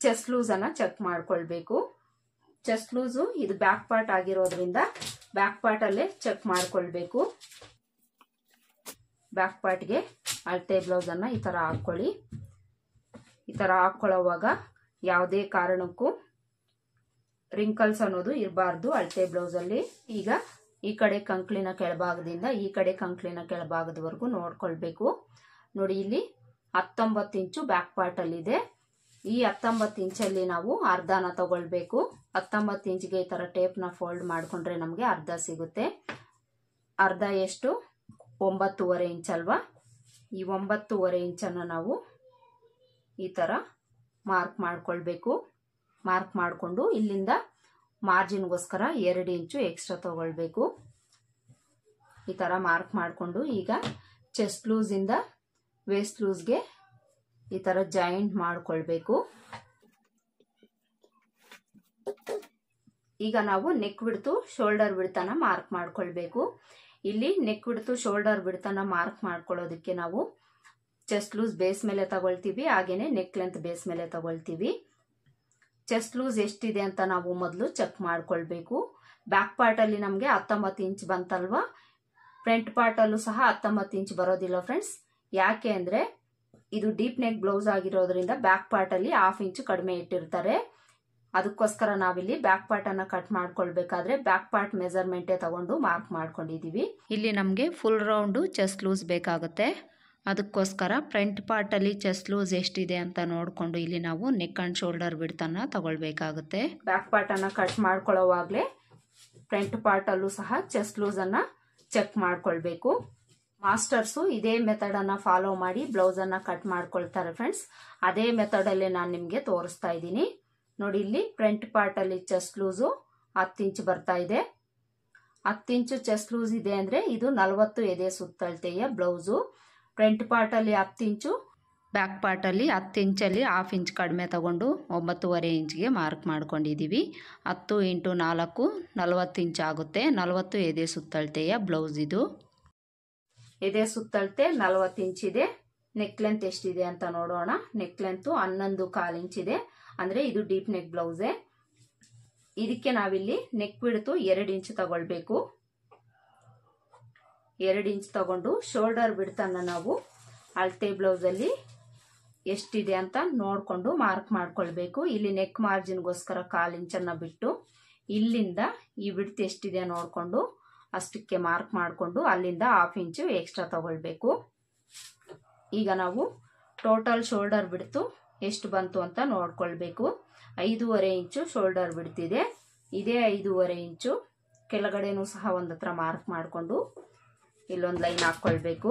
ಚೆಸ್ಟ್ ಲೂಸ್ ಅನ್ನ ಚೆಕ್ ಮಾಡ್ಕೊಳ್ಬೇಕು. ಚೆಸ್ಟ್ ಲೂಸು ಇದು ಬ್ಯಾಕ್ ಪಾರ್ಟ್ ಆಗಿರೋದ್ರಿಂದ ಬ್ಯಾಕ್ ಪಾರ್ಟ್ ಅಲ್ಲೇ ಚೆಕ್ ಮಾಡ್ಕೊಳ್ಬೇಕು. ಬ್ಯಾಕ್ ಪಾರ್ಟ್ಗೆ ಅಳತೆ ಬ್ಲೌಸ್ ಅನ್ನ ಈ ತರ ಹಾಕೊಳ್ಳಿ. ಈ ತರ ಹಾಕೊಳ್ಳುವಾಗ ಯಾವುದೇ ಕಾರಣಕ್ಕೂ ರಿಂಕಲ್ಸ್ ಅನ್ನೋದು ಇರಬಾರ್ದು ಅಳತೆ ಬ್ಲೌಸ್ ಅಲ್ಲಿ. ಈಗ ಈ ಕಡೆ ಕಂಕ್ಳಿನ ಕೆಳಭಾಗದಿಂದ ಈ ಕಡೆ ಕಂಕ್ಳಿನ ಕೆಳಭಾಗದವರೆಗೂ ನೋಡ್ಕೊಳ್ಬೇಕು. ನೋಡಿ ಇಲ್ಲಿ 19 ಇಂಚು ಬ್ಯಾಕ್ ಪಾರ್ಟ್ ಅಲ್ಲಿ ಇದೆ. ಈ 19 ಇಂಚಲ್ಲಿ ನಾವು ಅರ್ಧನ ತಗೊಳ್ಬೇಕು. 19 ಇಂಚಿಗೆ ಈ ತರ ಟೇಪ್ ನ ಫೋಲ್ಡ್ ಮಾಡ್ಕೊಂಡ್ರೆ ನಮಗೆ ಅರ್ಧ ಸಿಗುತ್ತೆ. ಅರ್ಧ ಎಷ್ಟು? 9.5 ಇಂಚ್ ಅಲ್ವಾ? ಈ 9.5 ಇಂಚನ್ನು ನಾವು ಈ ತರ ಮಾರ್ಕ್ ಮಾಡ್ಕೊಳ್ಬೇಕು. ಮಾರ್ಕ್ ಮಾಡಿಕೊಂಡು ಇಲ್ಲಿಂದ ಮಾರ್ಜಿನ್ಗೋಸ್ಕರ 2 ಇಂಚು ಎಕ್ಸ್ಟ್ರಾ ತಗೊಳ್ಬೇಕು. ಈ ತರ ಮಾರ್ಕ್ ಮಾಡಿಕೊಂಡು ಈಗ ಚೆಸ್ಟ್ ಲೂಸ್ ಇಂದ ವೇಸ್ಟ್ ಲೂಸ್ಗೆ ಈ ತರ ಜಾಯಿಂಟ್ ಮಾಡ್ಕೊಳ್ಬೇಕು. ಈಗ ನಾವು ನೆಕ್ ಬಿಡ್ತು ಶೋಲ್ಡರ್ ಬಿಡ್ತನ ಮಾರ್ಕ್ ಮಾಡ್ಕೊಳ್ಬೇಕು. ಇಲ್ಲಿ ನೆಕ್ ಬಿಡ್ತು ಶೋಲ್ಡರ್ ಬಿಡ್ತನ ಮಾರ್ಕ್ ಮಾಡ್ಕೊಳ್ಳೋದಕ್ಕೆ ನಾವು ಚೆಸ್ಟ್ ಲೂಸ್ ಬೇಸ್ ಮೇಲೆ ತಗೊಳ್ತೀವಿ, ಹಾಗೇನೆ ನೆಕ್ ಲೆಂತ್ ಬೇಸ್ ಮೇಲೆ ತಗೊಳ್ತೀವಿ. ಚೆಸ್ಟ್ ಲೂಸ್ ಎಷ್ಟಿದೆ ಅಂತ ನಾವು ಮೊದಲು ಚೆಕ್ ಮಾಡ್ಕೊಳ್ಬೇಕು. ಬ್ಯಾಕ್ ಪಾರ್ಟ್ ಅಲ್ಲಿ ನಮಗೆ 19 ಇಂಚ್ ಬಂತಲ್ವಾ, ಫ್ರಂಟ್ ಪಾರ್ಟ್ ಅಲ್ಲೂ ಸಹ 19 ಇಂಚ್ ಬರೋದಿಲ್ಲ ಫ್ರೆಂಡ್ಸ್. ಯಾಕೆ ಅಂದ್ರೆ ಇದು ಡೀಪ್ ನೆಕ್ ಬ್ಲೌಸ್ ಆಗಿರೋದ್ರಿಂದ ಬ್ಯಾಕ್ ಪಾರ್ಟ್ ಅಲ್ಲಿ 1/2 ಇಂಚ್ ಕಡಿಮೆ ಇಟ್ಟಿರ್ತಾರೆ. ಅದಕ್ಕೋಸ್ಕರ ನಾವಿಲ್ಲಿ ಬ್ಯಾಕ್ ಪಾರ್ಟ್ ಅನ್ನ ಕಟ್ ಮಾಡ್ಕೊಳ್ಬೇಕಾದ್ರೆ ಬ್ಯಾಕ್ ಪಾರ್ಟ್ ಮೆಜರ್ಮೆಂಟ್ ತಗೊಂಡು ಮಾರ್ಕ್ ಮಾಡ್ಕೊಂಡಿದೀವಿ. ಇಲ್ಲಿ ನಮಗೆ ಫುಲ್ ರೌಂಡ್ ಚೆಸ್ಟ್ ಲೂಸ್ ಬೇಕಾಗುತ್ತೆ. ಅದಕ್ಕೋಸ್ಕರ ಫ್ರಂಟ್ ಪಾರ್ಟ್ ಅಲ್ಲಿ ಚೆಸ್ಟ್ ಲೂಸ್ ಎಷ್ಟಿದೆ ಅಂತ ನೋಡಿಕೊಂಡು ಇಲ್ಲಿ ನಾವು ನೆಕ್ ಅಂಡ್ ಶೋಲ್ಡರ್ ಬಿಡ್ತನ್ನ ತಗೊಳ್ಬೇಕಾಗುತ್ತೆ. ಬ್ಯಾಕ್ ಪಾರ್ಟ್ ಅನ್ನ ಕಟ್ ಮಾಡ್ಕೊಳ್ಳೋವಾಗ್ಲೇ ಫ್ರಂಟ್ ಪಾರ್ಟ್ ಅಲ್ಲೂ ಸಹ ಚೆಸ್ಟ್ ಲೂಸ್ ಅನ್ನ ಚೆಕ್ ಮಾಡ್ಕೊಳ್ಬೇಕು. ಮಾಸ್ಟರ್ಸು ಇದೇ ಮೆಥಡ್ ಅನ್ನ ಫಾಲೋ ಮಾಡಿ ಬ್ಲೌಸ್ ಅನ್ನ ಕಟ್ ಮಾಡ್ಕೊಳ್ತಾರೆ ಫ್ರೆಂಡ್ಸ್. ಅದೇ ಮೆಥಡ್ ಅಲ್ಲಿ ನಾನು ನಿಮ್ಗೆ ತೋರಿಸ್ತಾ ಇದ್ದೀನಿ. ನೋಡಿ ಇಲ್ಲಿ ಫ್ರಂಟ್ ಪಾರ್ಟ್ ಅಲ್ಲಿ ಚೆಸ್ಟ್ ಲೂಸು 10 ಇಂಚ್ ಬರ್ತಾ ಇದೆ. 10 ಇಂಚು ಚೆಸ್ಟ್ ಲೂಸ್ ಇದೆ ಅಂದ್ರೆ ಇದು 40 ಎದೆ ಸುತ್ತಳತೆಯ ಬ್ಲೌಸು. ಫ್ರಂಟ್ ಪಾರ್ಟ್ ಅಲ್ಲಿ 10 ಇಂಚು, ಬ್ಯಾಕ್ ಪಾರ್ಟ್ ಅಲ್ಲಿ 10 ಇಂಚಲ್ಲಿ 1/2 ಇಂಚ್ ಕಡಿಮೆ ತಗೊಂಡು 9.5 ಇಂಚ್ಗೆ ಮಾರ್ಕ್ ಮಾಡ್ಕೊಂಡಿದೀವಿ. 10 × 4 40 ಇಂಚ್ ಆಗುತ್ತೆ. 40 ಎದೆ ಸುತ್ತಳತೆಯ ಬ್ಲೌಸ್ ಇದು. ಎದೆ ಸುತ್ತಳತೆ 40 ಇಂಚ್ ಇದೆ. ನೆಕ್ ಲೆಂತ್ ಎಷ್ಟಿದೆ ಅಂತ ನೋಡೋಣ. ನೆಕ್ ಲೆಂತ್ 11.25 ಇಂಚ್ ಇದೆ. ಅಂದ್ರೆ ಇದು ಡೀಪ್ ನೆಕ್ ಬ್ಲೌಸೇ. ಇದಕ್ಕೆ ನಾವಿಲ್ಲಿ ನೆಕ್ ಬಿಡ್ತು 2 ಇಂಚ್ ತಗೊಳ್ಬೇಕು. 2 ಇಂಚ್ ತಗೊಂಡು ಶೋಲ್ಡರ್ ಬಿಡ್ತನ್ನ ನಾವು ಅಳತೆ ಬ್ಲೌಸ್ ಅಲ್ಲಿ ಎಷ್ಟಿದೆ ಅಂತ ನೋಡ್ಕೊಂಡು ಮಾರ್ಕ್ ಮಾಡ್ಕೊಳ್ಬೇಕು. ಇಲ್ಲಿ ನೆಕ್ ಮಾರ್ಜಿನ್ಗೋಸ್ಕರ 1/4 ಇಂಚನ್ನ ಬಿಟ್ಟು ಇಲ್ಲಿಂದ ಈ ಬಿಡ್ತ್ ಎಷ್ಟಿದೆ ನೋಡ್ಕೊಂಡು ಅಷ್ಟಕ್ಕೆ ಮಾರ್ಕ್ ಮಾಡಿಕೊಂಡು ಅಲ್ಲಿಂದ 1/2 ಇಂಚು ಎಕ್ಸ್ಟ್ರಾ ತಗೊಳ್ಬೇಕು. ಈಗ ನಾವು ಟೋಟಲ್ ಶೋಲ್ಡರ್ ಬಿಡ್ತು ಎಷ್ಟು ಬಂತು ಅಂತ ನೋಡ್ಕೊಳ್ಬೇಕು. 5.5 ಇಂಚು ಶೋಲ್ಡರ್ ಬಿಡ್ತಿದೆ. ಇದೇ 5.5 ಇಂಚು ಕೆಳಗಡೆನೂ ಸಹ ಒಂದ್ ಹತ್ರ ಮಾರ್ಕ್ ಮಾಡಿಕೊಂಡು ಇಲ್ಲೊಂದು ಲೈನ್ ಹಾಕೊಳ್ಬೇಕು.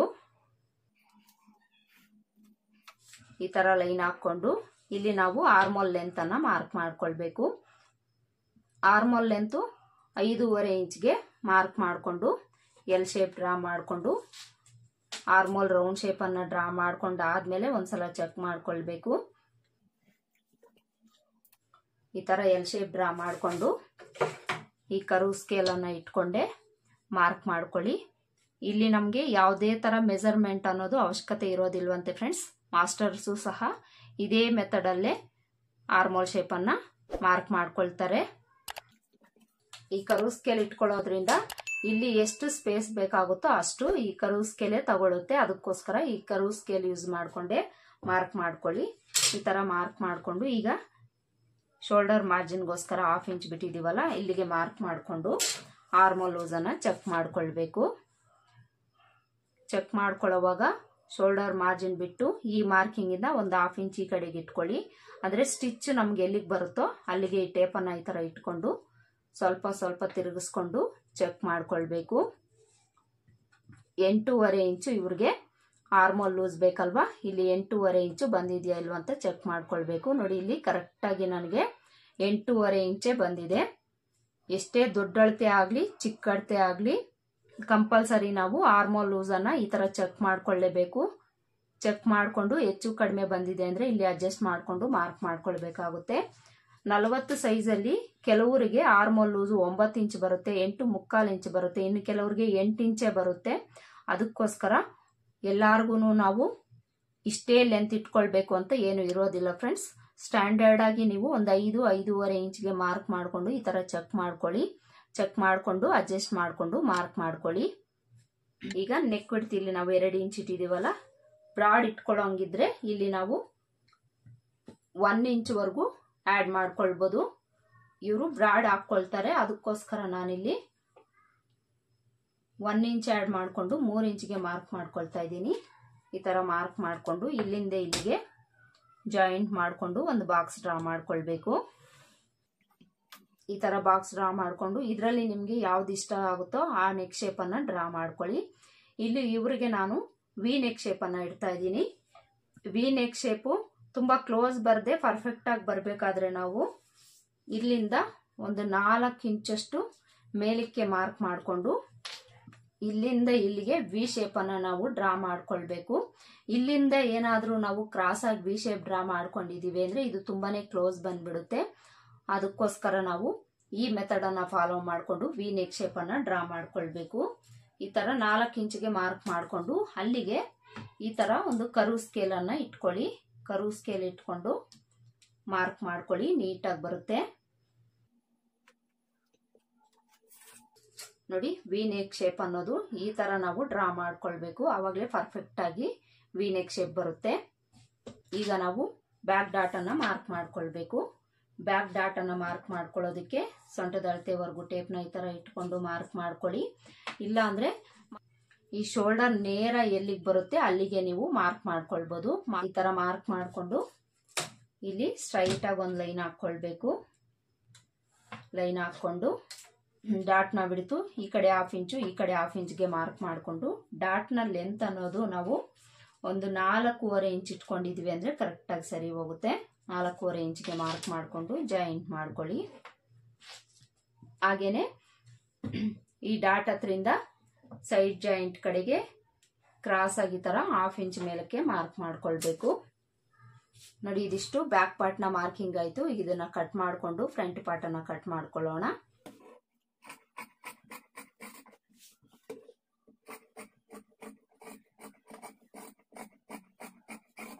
ಈ ತರ ಲೈನ್ ಹಾಕೊಂಡು ಇಲ್ಲಿ ನಾವು ಆರ್ಮೋಲ್ ಲೆಂತ್ ಅನ್ನ ಮಾರ್ಕ್ ಮಾಡ್ಕೊಳ್ಬೇಕು. ಆರ್ಮೋಲ್ ಲೆಂತ್ 5.5 ಇಂಚ್ಗೆ ಮಾರ್ಕ್ ಮಾಡಿಕೊಂಡು ಎಲ್ ಶೇಪ್ ಡ್ರಾ ಮಾಡಿಕೊಂಡು ಆರ್ಮೋಲ್ ರೌಂಡ್ ಶೇಪ್ ಅನ್ನ ಡ್ರಾ ಮಾಡ್ಕೊಂಡು ಆದ್ಮೇಲೆ ಒಂದ್ಸಲ ಚೆಕ್ ಮಾಡ್ಕೊಳ್ಬೇಕು. ಈ ತರ ಎಲ್ ಶೇಪ್ ಡ್ರಾ ಮಾಡಿಕೊಂಡು ಈ ಕರ್ವ್ ಸ್ಕೇಲ್ ಅನ್ನ ಇಟ್ಕೊಂಡೆ ಮಾರ್ಕ್ ಮಾಡ್ಕೊಳ್ಳಿ. ಇಲ್ಲಿ ನಮಗೆ ಯಾವುದೇ ತರ ಮೆಜರ್ಮೆಂಟ್ ಅನ್ನೋದು ಅವಶ್ಯಕತೆ ಇರೋದಿಲ್ವಂತೆ ಫ್ರೆಂಡ್ಸ್. ಮಾಸ್ಟರ್ಸು ಸಹ ಇದೇ ಮೆಥಡ್ ಅಲ್ಲೇ ಆರ್ಮೋಲ್ ಶೇಪ್ ಅನ್ನ ಮಾರ್ಕ್ ಮಾಡ್ಕೊಳ್ತಾರೆ. ಈ ಕರ್ವ್ ಸ್ಕೇಲ್ ಇಟ್ಕೊಳ್ಳೋದ್ರಿಂದ ಇಲ್ಲಿ ಎಷ್ಟು ಸ್ಪೇಸ್ ಬೇಕಾಗುತ್ತೋ ಅಷ್ಟು ಈ ಕರ್ವ್ ಸ್ಕೇಲೇ ತಗೊಳುತ್ತೆ. ಅದಕ್ಕೋಸ್ಕರ ಈ ಕರ್ವ್ ಸ್ಕೇಲ್ ಯೂಸ್ ಮಾಡ್ಕೊಂಡೆ ಮಾರ್ಕ್ ಮಾಡ್ಕೊಳ್ಳಿ. ಈ ತರ ಮಾರ್ಕ್ ಮಾಡ್ಕೊಂಡು ಈಗ ಶೋಲ್ಡರ್ ಮಾರ್ಜಿನ್ಗೋಸ್ಕರ 1/2 ಇಂಚ್ ಬಿಟ್ಟಿದೀವಲ್ಲ ಇಲ್ಲಿಗೆ ಮಾರ್ಕ್ ಮಾಡಿಕೊಂಡು ಆರ್ಮೋಲ್ ಲೂಸ್ ಅನ್ನ ಚೆಕ್ ಮಾಡ್ಕೊಳ್ಬೇಕು. ಚೆಕ್ ಮಾಡ್ಕೊಳ್ಳೋವಾಗ ಶೋಲ್ಡರ್ ಮಾರ್ಜಿನ್ ಬಿಟ್ಟು ಈ ಮಾರ್ಕಿಂಗ್ ಇಂದ ಒಂದು 1/2 ಇಂಚ್ ಈ ಕಡೆಗೆ ಇಟ್ಕೊಳ್ಳಿ. ಅಂದ್ರೆ ಸ್ಟಿಚ್ ನಮ್ಗೆ ಎಲ್ಲಿಗೆ ಬರುತ್ತೋ ಅಲ್ಲಿಗೆ ಈ ಟೇಪ್ ಅನ್ನ ಈ ತರ ಇಟ್ಕೊಂಡು ಸ್ವಲ್ಪ ಸ್ವಲ್ಪ ತಿರುಗಿಸ್ಕೊಂಡು ಚೆಕ್ ಮಾಡ್ಕೊಳ್ಬೇಕು. 8.5 ಇಂಚು ಇವ್ರಿಗೆ ಆರ್ಮೋಲ್ ಲೂಸ್ ಬೇಕಲ್ವಾ, ಇಲ್ಲಿ 8.5 ಇಂಚು ಬಂದಿದೆಯಾ ಇಲ್ವಾ ಅಂತ ಚೆಕ್ ಮಾಡ್ಕೊಳ್ಬೇಕು. ನೋಡಿ ಇಲ್ಲಿ ಕರೆಕ್ಟ್ ಆಗಿ ನನಗೆ 8.5 ಇಂಚೇ ಬಂದಿದೆ. ಎಷ್ಟೇ ದೊಡ್ಡ ಅಳತೆ ಆಗ್ಲಿ ಚಿಕ್ಕ ಅಳತೆ ಆಗ್ಲಿ ಕಂಪಲ್ಸರಿ ನಾವು ಆರ್ಮೋಲ್ ಲೂಸ್ ಅನ್ನ ಈ ತರ ಚೆಕ್ ಮಾಡ್ಕೊಳ್ಳೇಬೇಕು. ಚೆಕ್ ಮಾಡ್ಕೊಂಡು ಹೆಚ್ಚು ಕಡಿಮೆ ಬಂದಿದೆ ಅಂದ್ರೆ ಇಲ್ಲಿ ಅಡ್ಜಸ್ಟ್ ಮಾಡ್ಕೊಂಡು ಮಾರ್ಕ್ ಮಾಡ್ಕೊಳ್ಬೇಕಾಗುತ್ತೆ. 40 ಸೈಜ್ ಅಲ್ಲಿ ಕೆಲವರಿಗೆ ಆರ್ಮೋಲ್ ಲೂಸ್ 9 ಇಂಚ್ ಬರುತ್ತೆ, 8.25 ಇಂಚ್ ಬರುತ್ತೆ, ಇನ್ನು ಕೆಲವರಿಗೆ 8 ಇಂಚೇ ಬರುತ್ತೆ. ಅದಕ್ಕೋಸ್ಕರ ಎಲ್ಲಾರ್ಗು ನಾವು ಇಷ್ಟೇ ಲೆಂತ್ ಇಟ್ಕೊಳ್ಬೇಕು ಅಂತ ಏನು ಇರೋದಿಲ್ಲ ಫ್ರೆಂಡ್ಸ್. ಸ್ಟ್ಯಾಂಡರ್ಡ್ ಆಗಿ ನೀವು ಒಂದು 5.5 ಇಂಚ್ಗೆ ಮಾರ್ಕ್ ಮಾಡ್ಕೊಂಡು ಈ ತರ ಚೆಕ್ ಮಾಡ್ಕೊಳ್ಳಿ. ಚೆಕ್ ಮಾಡ್ಕೊಂಡು ಅಡ್ಜಸ್ಟ್ ಮಾಡ್ಕೊಂಡು ಮಾರ್ಕ್ ಮಾಡ್ಕೊಳ್ಳಿ. ಈಗ ನೆಕ್ ಬಿಡ್ತಿ ಇಲ್ಲಿ ನಾವು 2 ಇಂಚ್ ಇಟ್ಟಿದೀವಲ್ಲ, ಬ್ರಾಡ್ ಇಟ್ಕೊಳ್ಳೋಂಗಿದ್ರೆ ಇಲ್ಲಿ ನಾವು 1 ಇಂಚ್ ವರೆಗೂ ಆಡ್ ಮಾಡ್ಕೊಳ್ಬಹುದು. ಇವರು ಬ್ರಾಡ್ ಹಾಕೊಳ್ತಾರೆ, ಅದಕ್ಕೋಸ್ಕರ ನಾನಿಲ್ಲಿ 1 ಇಂಚ್ ಆ್ಯಡ್ ಮಾಡಿಕೊಂಡು 3 ಇಂಚಿಗೆ ಮಾರ್ಕ್ ಮಾಡ್ಕೊಳ್ತಾ ಇದ್ದೀನಿ. ಈ ಥರ ಮಾರ್ಕ್ ಮಾಡಿಕೊಂಡು ಇಲ್ಲಿಂದ ಇಲ್ಲಿಗೆ ಜಾಯಿಂಟ್ ಮಾಡಿಕೊಂಡು ಒಂದು ಬಾಕ್ಸ್ ಡ್ರಾ ಮಾಡ್ಕೊಳ್ಬೇಕು. ಈ ಥರ ಬಾಕ್ಸ್ ಡ್ರಾ ಮಾಡಿಕೊಂಡು ಇದರಲ್ಲಿ ನಿಮಗೆ ಯಾವ್ದು ಇಷ್ಟ ಆಗುತ್ತೋ ಆ ನೆಕ್ ಶೇಪನ್ನು ಡ್ರಾ ಮಾಡ್ಕೊಳ್ಳಿ. ಇಲ್ಲಿ ಇವರಿಗೆ ನಾನು ವಿ ನೆಕ್ ಶೇಪನ್ನು ಇಡ್ತಾ ಇದ್ದೀನಿ. ವಿ ನೆಕ್ ಶೇಪು ತುಂಬ ಕ್ಲೋಸ್ ಬರದೆ ಪರ್ಫೆಕ್ಟಾಗಿ ಬರಬೇಕಾದ್ರೆ ನಾವು ಇಲ್ಲಿಂದ ಒಂದು 4 ಇಂಚಷ್ಟು ಮೇಲಕ್ಕೆ ಮಾರ್ಕ್ ಮಾಡಿಕೊಂಡು ಇಲ್ಲಿಂದ ಇಲ್ಲಿಗೆ ವಿ ಶೇಪನ್ನು ನಾವು ಡ್ರಾ ಮಾಡ್ಕೊಳ್ಬೇಕು. ಇಲ್ಲಿಂದ ಏನಾದರೂ ನಾವು ಕ್ರಾಸ್ ಆಗಿ ವಿ ಶೇಪ್ ಡ್ರಾ ಮಾಡ್ಕೊಂಡಿದ್ದೀವಿ ಅಂದರೆ ಇದು ತುಂಬಾನೇ ಕ್ಲೋಸ್ ಬಂದ್ಬಿಡುತ್ತೆ. ಅದಕ್ಕೋಸ್ಕರ ನಾವು ಈ ಮೆಥಡನ್ನು ಫಾಲೋ ಮಾಡಿಕೊಂಡು ವಿ ನೆಕ್ ಶೇಪನ್ನು ಡ್ರಾ ಮಾಡ್ಕೊಳ್ಬೇಕು. ಈ ಥರ 4 ಇಂಚಿಗೆ ಮಾರ್ಕ್ ಮಾಡಿಕೊಂಡು ಅಲ್ಲಿಗೆ ಈ ಥರ ಒಂದು ಕರ್ವ್ ಸ್ಕೇಲನ್ನು ಇಟ್ಕೊಳ್ಳಿ. ಕರ್ವ್ ಸ್ಕೇಲ್ ಇಟ್ಕೊಂಡು ಮಾರ್ಕ್ ಮಾಡ್ಕೊಳ್ಳಿ, ನೀಟಾಗಿ ಬರುತ್ತೆ ನೋಡಿ. ವಿ ನೆಕ್ ಶೇಪ್ ಅನ್ನೋದು ಈ ಥರ ನಾವು ಡ್ರಾ ಮಾಡ್ಕೊಳ್ಬೇಕು, ಆವಾಗಲೇ ಪರ್ಫೆಕ್ಟಾಗಿ ವಿ ನೆಕ್ ಶೇಪ್ ಬರುತ್ತೆ. ಈಗ ನಾವು ಬ್ಯಾಕ್ ಡಾಟನ್ನು ಮಾರ್ಕ್ ಮಾಡ್ಕೊಳ್ಬೇಕು. ಬ್ಯಾಕ್ ಡಾಟನ್ನು ಮಾರ್ಕ್ ಮಾಡ್ಕೊಳ್ಳೋದಕ್ಕೆ ಸೊಂಟದ ಅಳತೆವರೆಗೂ ಟೇಪ್ನ ಈ ಥರ ಇಟ್ಕೊಂಡು ಮಾರ್ಕ್ ಮಾಡ್ಕೊಳ್ಳಿ. ಇಲ್ಲ ಅಂದರೆ ಈ ಶೋಲ್ಡರ್ ನೇರ ಎಲ್ಲಿಗೆ ಬರುತ್ತೆ ಅಲ್ಲಿಗೆ ನೀವು ಮಾರ್ಕ್ ಮಾಡ್ಕೊಳ್ಬೋದು. ಈ ಥರ ಮಾರ್ಕ್ ಮಾಡಿಕೊಂಡು ಇಲ್ಲಿ ಸ್ಟ್ರೈಟಾಗಿ ಒಂದು ಲೈನ್ ಹಾಕ್ಕೊಳ್ಬೇಕು. ಲೈನ್ ಹಾಕ್ಕೊಂಡು ಡಾಟ್ನ ಬಿಡ್ತು ಈ ಕಡೆ 1/2 ಇಂಚು ಈ ಕಡೆ 1/2 ಇಂಚ್ಗೆ ಮಾರ್ಕ್ ಮಾಡಿಕೊಂಡು ಡಾಟ್ನ ಲೆಂತ್ ಅನ್ನೋದು ನಾವು ಒಂದು 4.5 ಇಂಚ್ ಇಟ್ಕೊಂಡಿದ್ವಿ ಅಂದರೆ ಕರೆಕ್ಟಾಗಿ ಸರಿ ಹೋಗುತ್ತೆ. 4.5 ಇಂಚ್ಗೆ ಮಾರ್ಕ್ ಮಾಡಿಕೊಂಡು ಜಾಯಿಂಟ್ ಮಾಡ್ಕೊಳ್ಳಿ. ಹಾಗೇನೆ ಈ ಡಾಟ್ ಹತ್ರಿಂದ ಸೈಡ್ ಜಾಯಿಂಟ್ ಕಡೆಗೆ ಕ್ರಾಸ್ ಆಗಿ ಥರ 1/2 ಇಂಚ್ ಮೇಲಕ್ಕೆ ಮಾರ್ಕ್ ಮಾಡ್ಕೊಳ್ಬೇಕು. ನೋಡಿ ಇದಿಷ್ಟು ಬ್ಯಾಕ್ ಪಾರ್ಟ್ನ ಮಾರ್ಕಿಂಗ್ ಆಯಿತು. ಇದನ್ನ ಕಟ್ ಮಾಡಿಕೊಂಡು ಫ್ರಂಟ್ ಪಾರ್ಟನ್ನು ಕಟ್ ಮಾಡ್ಕೊಳ್ಳೋಣ.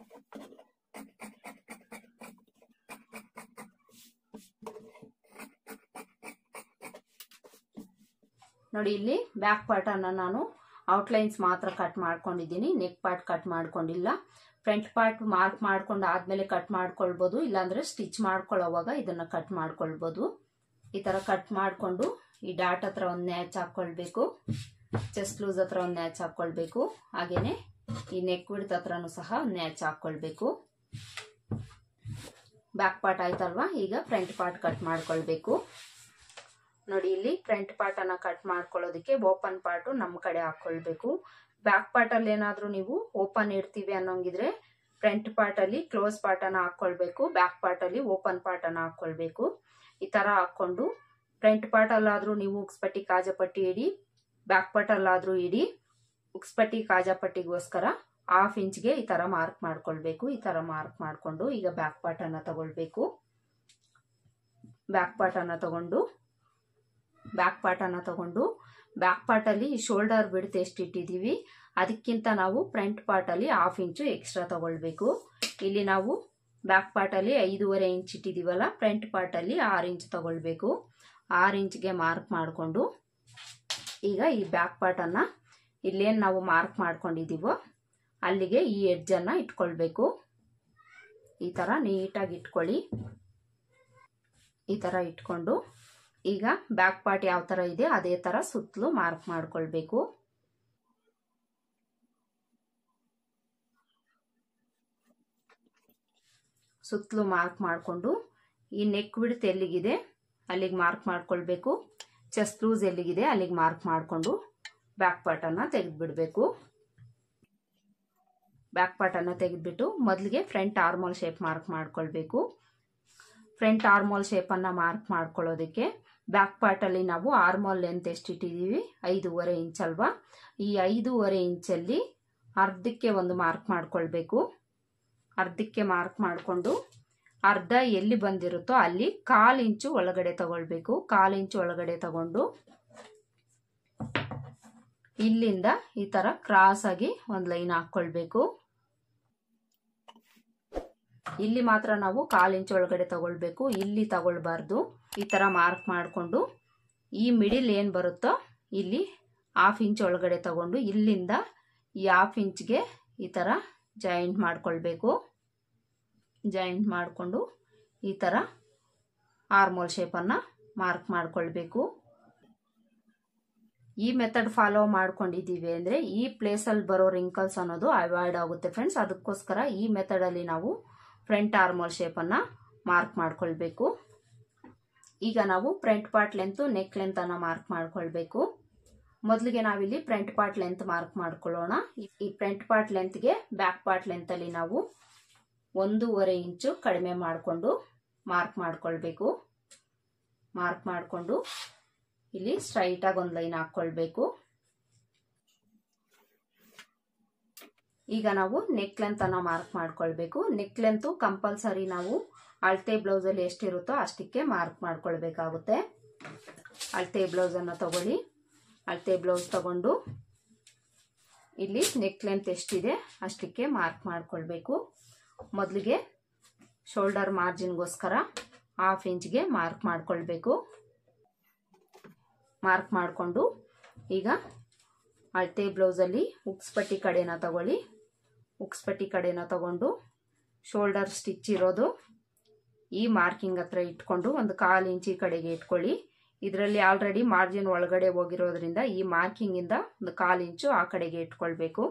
ನೋಡಿ ಇಲ್ಲಿ ಬ್ಯಾಕ್ ಪಾರ್ಟ್ ಅನ್ನ ನಾನು ಔಟ್ಲೈನ್ಸ್ ಮಾತ್ರ ಕಟ್ ಮಾಡ್ಕೊಂಡಿದ್ದೀನಿ, ನೆಕ್ ಪಾರ್ಟ್ ಕಟ್ ಮಾಡ್ಕೊಂಡಿಲ್ಲ. ಫ್ರಂಟ್ ಪಾರ್ಟ್ ಮಾರ್ಕ್ ಮಾಡ್ಕೊಂಡು ಆದ್ಮೇಲೆ ಕಟ್ ಮಾಡ್ಕೊಳ್ಬೋದು, ಇಲ್ಲಾಂದ್ರೆ ಸ್ಟಿಚ್ ಮಾಡ್ಕೊಳ್ಳೋವಾಗ ಇದನ್ನ ಕಟ್ ಮಾಡ್ಕೊಳ್ಬೋದು. ಈ ತರ ಕಟ್ ಮಾಡ್ಕೊಂಡು ಈ ಡಾಟ್ ಹತ್ರ ಒಂದು ನ್ಯಾಚ್ ಹಾಕೊಳ್ಬೇಕು, ಚೆಸ್ಟ್ ಲೂಸ್ ಹತ್ರ ಒಂದು ನ್ಯಾಚ್ ಹಾಕೊಳ್ಬೇಕು, ಹಾಗೇನೆ ಈ ನೆಕ್ ವಿಡ್ತ್ ಹತ್ರನೂ ಸಹ ಒಂದು ನ್ಯಾಚ್ ಹಾಕೊಳ್ಬೇಕು. ಬ್ಯಾಕ್ ಪಾರ್ಟ್ ಆಯ್ತಲ್ವಾ, ಈಗ ಫ್ರಂಟ್ ಪಾರ್ಟ್ ಕಟ್ ಮಾಡ್ಕೊಳ್ಬೇಕು. ನೋಡಿ ಇಲ್ಲಿ ಫ್ರಂಟ್ ಪಾರ್ಟ್ ಅನ್ನ ಕಟ್ ಮಾಡ್ಕೊಳ್ಳೋದಕ್ಕೆ ಓಪನ್ ಪಾರ್ಟ್ ನಮ್ಮ ಕಡೆ ಹಾಕೊಳ್ಬೇಕು. ಬ್ಯಾಕ್ ಪಾರ್ಟ್ ಅಲ್ಲಿ ಏನಾದ್ರೂ ನೀವು ಓಪನ್ ಇಡ್ತೀವಿ ಅನ್ನೋಂಗಿದ್ರೆ ಫ್ರಂಟ್ ಪಾರ್ಟ್ ಅಲ್ಲಿ ಕ್ಲೋಸ್ ಪಾರ್ಟ್ ಅನ್ನ ಹಾಕೊಳ್ಬೇಕು, ಬ್ಯಾಕ್ ಪಾರ್ಟ್ ಅಲ್ಲಿ ಓಪನ್ ಪಾರ್ಟ್ ಅನ್ನ ಹಾಕೊಳ್ಬೇಕು. ಈ ತರ ಹಾಕೊಂಡು ಫ್ರಂಟ್ ಪಾರ್ಟ್ ಅಲ್ಲಾದ್ರೂ ನೀವು ಉಕ್ಸ್ಪಟ್ಟಿ ಕಾಜಾಪಟ್ಟಿ ಇಡಿ, ಬ್ಯಾಕ್ ಪಾರ್ಟ್ ಅಲ್ಲಾದ್ರೂ ಇಡಿ. ಉಕ್ಸ್ಪಟ್ಟಿ ಕಾಜಾಪಟ್ಟಿಗೋಸ್ಕರ 1/2 ಇಂಚ್ಗೆ ಈ ತರ ಮಾರ್ಕ್ ಮಾಡ್ಕೊಳ್ಬೇಕು. ಈ ತರ ಮಾರ್ಕ್ ಮಾಡ್ಕೊಂಡು ಈಗ ಬ್ಯಾಕ್ ಪಾರ್ಟ್ ಅನ್ನ ತಗೊಳ್ಬೇಕು. ಬ್ಯಾಕ್ ಪಾರ್ಟ್ ಅನ್ನ ತಗೊಂಡು ಬ್ಯಾಕ್ ಪಾರ್ಟ್ ಅಲ್ಲಿ ಶೋಲ್ಡರ್ ವಿಡ್ತ್ ಎಷ್ಟು ಇಟ್ಟಿದೀವಿ ಅದಕ್ಕಿಂತ ನಾವು ಫ್ರಂಟ್ ಪಾರ್ಟ್ ಅಲ್ಲಿ 1/2 ಇಂಚು ಎಕ್ಸ್ಟ್ರಾ ತಗೊಳ್ಬೇಕು. ಇಲ್ಲಿ ನಾವು ಬ್ಯಾಕ್ ಪಾರ್ಟ್ ಅಲ್ಲಿ 5.5 ಇಂಚ್ ಇಟ್ಟಿದೀವಲ್ಲ, ಫ್ರಂಟ್ ಪಾರ್ಟ್ ಅಲ್ಲಿ 6 ಇಂಚ್ ತಗೊಳ್ಬೇಕು. 6 ಇಂಚ್ಗೆ ಮಾರ್ಕ್ ಮಾಡಿಕೊಂಡು ಈಗ ಈ ಬ್ಯಾಕ್ ಪಾರ್ಟ್ ಅನ್ನ ಇಲ್ಲೇನು ನಾವು ಮಾರ್ಕ್ ಮಾಡ್ಕೊಂಡಿದೀವೋ ಅಲ್ಲಿಗೆ ಈ ಎಡ್ಜ್ ಅನ್ನ ಇಟ್ಕೊಳ್ಬೇಕು. ಈ ತರ ನೀಟಾಗಿ ಇಟ್ಕೊಳ್ಳಿ. ಈ ತರ ಇಟ್ಕೊಂಡು ಈಗ ಬ್ಯಾಕ್ ಪಾರ್ಟ್ ಯಾವ ತರ ಇದೆ ಅದೇ ತರ ಸುತ್ತಲೂ ಮಾರ್ಕ್ ಮಾಡ್ಕೊಳ್ಬೇಕು. ಸುತ್ತಲೂ ಮಾರ್ಕ್ ಮಾಡಿಕೊಂಡು ಈ ನೆಕ್ ವಿಡ್ತ್ ಎಲ್ಲಿಗಿದೆ ಅಲ್ಲಿಗೆ ಮಾರ್ಕ್ ಮಾಡ್ಕೊಳ್ಬೇಕು. ಚೆಸ್ಟ್ ಲೂಸ್ ಎಲ್ಲಿಗಿದೆ ಅಲ್ಲಿಗೆ ಮಾರ್ಕ್ ಮಾಡಿಕೊಂಡು ಬ್ಯಾಕ್ ಪಾರ್ಟ್ ಅನ್ನ ತೆಗೆದ್ಬಿಡ್ಬೇಕು. ಬ್ಯಾಕ್ ಪಾರ್ಟ್ ಅನ್ನ ತೆಗೆದ್ಬಿಟ್ಟು ಮೊದಲಿಗೆ ಫ್ರಂಟ್ ಆರ್ಮೋಲ್ ಶೇಪ್ ಮಾರ್ಕ್ ಮಾಡ್ಕೊಳ್ಬೇಕು. ಫ್ರಂಟ್ ಆರ್ಮೋಲ್ ಶೇಪ್ ಅನ್ನ ಮಾರ್ಕ್ ಮಾಡ್ಕೊಳ್ಳೋದಕ್ಕೆ ಬ್ಯಾಕ್ ಪಾರ್ಟ್ ಅಲ್ಲಿ ನಾವು ಆರ್ಮೋಲ್ ಲೆಂತ್ ಎಷ್ಟು ಇಟ್ಟಿದೀವಿ 5.5 ಇಂಚ್ ಅಲ್ವಾ, ಈ 5.5 ಇಂಚಲ್ಲಿ ಅರ್ಧಕ್ಕೆ ಒಂದು ಮಾರ್ಕ್ ಮಾಡ್ಕೊಳ್ಬೇಕು. ಅರ್ಧಕ್ಕೆ ಮಾರ್ಕ್ ಮಾಡಿಕೊಂಡು ಅರ್ಧ ಎಲ್ಲಿ ಬಂದಿರುತ್ತೋ ಅಲ್ಲಿ 1/4 ಇಂಚು ಒಳಗಡೆ ತಗೊಳ್ಬೇಕು. 1/4 ಇಂಚು ಒಳಗಡೆ ತಗೊಂಡು ಇಲ್ಲಿಂದ ಈ ತರ ಕ್ರಾಸ್ ಆಗಿ ಒಂದು ಲೈನ್ ಹಾಕೊಳ್ಬೇಕು. ಇಲ್ಲಿ ಮಾತ್ರ ನಾವು 1/4 ಇಂಚ್ ಒಳಗಡೆ ತಗೊಳ್ಬೇಕು, ಇಲ್ಲಿ ತಗೊಳ್ಬಾರ್ದು. ಈ ತರ ಮಾರ್ಕ್ ಮಾಡಿಕೊಂಡು ಈ ಮಿಡಿಲ್ ಏನ್ ಬರುತ್ತೋ ಇಲ್ಲಿ 1/2 ಇಂಚ್ ಒಳಗಡೆ ತಗೊಂಡು ಇಲ್ಲಿಂದ ಈ 1/2 ಇಂಚ್ಗೆ ಈ ತರ ಜಾಯಿಂಟ್ ಮಾಡ್ಕೊಳ್ಬೇಕು. ಜಾಯಿಂಟ್ ಮಾಡಿಕೊಂಡು ಈ ತರ ಆರ್ಮೋಲ್ ಶೇಪ್ ಅನ್ನ ಮಾರ್ಕ್ ಮಾಡ್ಕೊಳ್ಬೇಕು. ಈ ಮೆಥಡ್ ಫಾಲೋ ಮಾಡ್ಕೊಂಡಿದ್ದೀವಿ ಅಂದರೆ ಈ ಪ್ಲೇಸಲ್ಲಿ ಬರೋ ರಿಂಕಲ್ಸ್ ಅನ್ನೋದು ಅವಾಯ್ಡ್ ಆಗುತ್ತೆ ಫ್ರೆಂಡ್ಸ್. ಅದಕ್ಕೋಸ್ಕರ ಈ ಮೆಥಡಲ್ಲಿ ನಾವು ಫ್ರಂಟ್ ಆರ್ಮೋಲ್ ಶೇಪನ್ನು ಮಾರ್ಕ್ ಮಾಡ್ಕೊಳ್ಬೇಕು. ಈಗ ನಾವು ಫ್ರಂಟ್ ಪಾರ್ಟ್ ಲೆಂತ್ ನೆಕ್ ಲೆಂತನ್ನು ಮಾರ್ಕ್ ಮಾಡ್ಕೊಳ್ಬೇಕು. ಮೊದಲಿಗೆ ನಾವಿಲ್ಲಿ ಫ್ರಂಟ್ ಪಾರ್ಟ್ ಲೆಂತ್ ಮಾರ್ಕ್ ಮಾಡ್ಕೊಳ್ಳೋಣ. ಈ ಫ್ರಂಟ್ ಪಾರ್ಟ್ ಲೆಂತ್ಗೆ ಬ್ಯಾಕ್ ಪಾರ್ಟ್ ಲೆಂತಲ್ಲಿ ನಾವು 1.5 ಇಂಚು ಕಡಿಮೆ ಮಾಡಿಕೊಂಡು ಮಾರ್ಕ್ ಮಾಡ್ಕೊಳ್ಬೇಕು. ಮಾರ್ಕ್ ಮಾಡಿಕೊಂಡು ಇಲ್ಲಿ ಸ್ಟ್ರೈಟಾಗಿ ಒಂದು ಲೈನ್ ಹಾಕ್ಕೊಳ್ಬೇಕು. ಈಗ ನಾವು ನೆಕ್ ಲೆಂತನ್ನು ಮಾರ್ಕ್ ಮಾಡ್ಕೊಳ್ಬೇಕು. ನೆಕ್ ಲೆಂತು ಕಂಪಲ್ಸರಿ ನಾವು ಅಳತೆ ಬ್ಲೌಸಲ್ಲಿ ಎಷ್ಟಿರುತ್ತೋ ಅಷ್ಟಕ್ಕೆ ಮಾರ್ಕ್ ಮಾಡ್ಕೊಳ್ಬೇಕಾಗುತ್ತೆ. ಅಳತೆ ಬ್ಲೌಸನ್ನು ತಗೊಳ್ಳಿ. ಅಳತೆ ಬ್ಲೌಸ್ ತಗೊಂಡು ಇಲ್ಲಿ ನೆಕ್ ಲೆಂತ್ ಎಷ್ಟಿದೆ ಅಷ್ಟಕ್ಕೆ ಮಾರ್ಕ್ ಮಾಡ್ಕೊಳ್ಬೇಕು. ಮೊದಲಿಗೆ ಶೋಲ್ಡರ್ ಮಾರ್ಜಿನ್ಗೋಸ್ಕರ 1/2 ಇಂಚ್ಗೆ ಮಾರ್ಕ್ ಮಾಡ್ಕೊಳ್ಬೇಕು. ಮಾರ್ಕ್ ಮಾಡಿಕೊಂಡು ಈಗ ಅಳತೆ ಬ್ಲೌಸಲ್ಲಿ ಉಕ್ಸ್ಪಟ್ಟಿ ಕಡೆನ ತಗೊಳ್ಳಿ. ಉಕ್ಸ್ಪಟ್ಟಿ ಕಡೆನ ತಗೊಂಡು ಶೋಲ್ಡರ್ ಸ್ಟಿಚ್ ಇರೋದು ಈ ಮಾರ್ಕಿಂಗ್ ಹತ್ರ ಇಟ್ಕೊಂಡು 1/4 ಇಂಚ್ ಈ ಕಡೆಗೆ ಇಟ್ಕೊಳ್ಳಿ. ಇದರಲ್ಲಿ ಆಲ್ರೆಡಿ ಮಾರ್ಜಿನ್ ಒಳಗಡೆ ಹೋಗಿರೋದ್ರಿಂದ ಈ ಮಾರ್ಕಿಂಗಿಂದ 1/4 ಇಂಚು ಆ ಕಡೆಗೆ ಇಟ್ಕೊಳ್ಬೇಕು.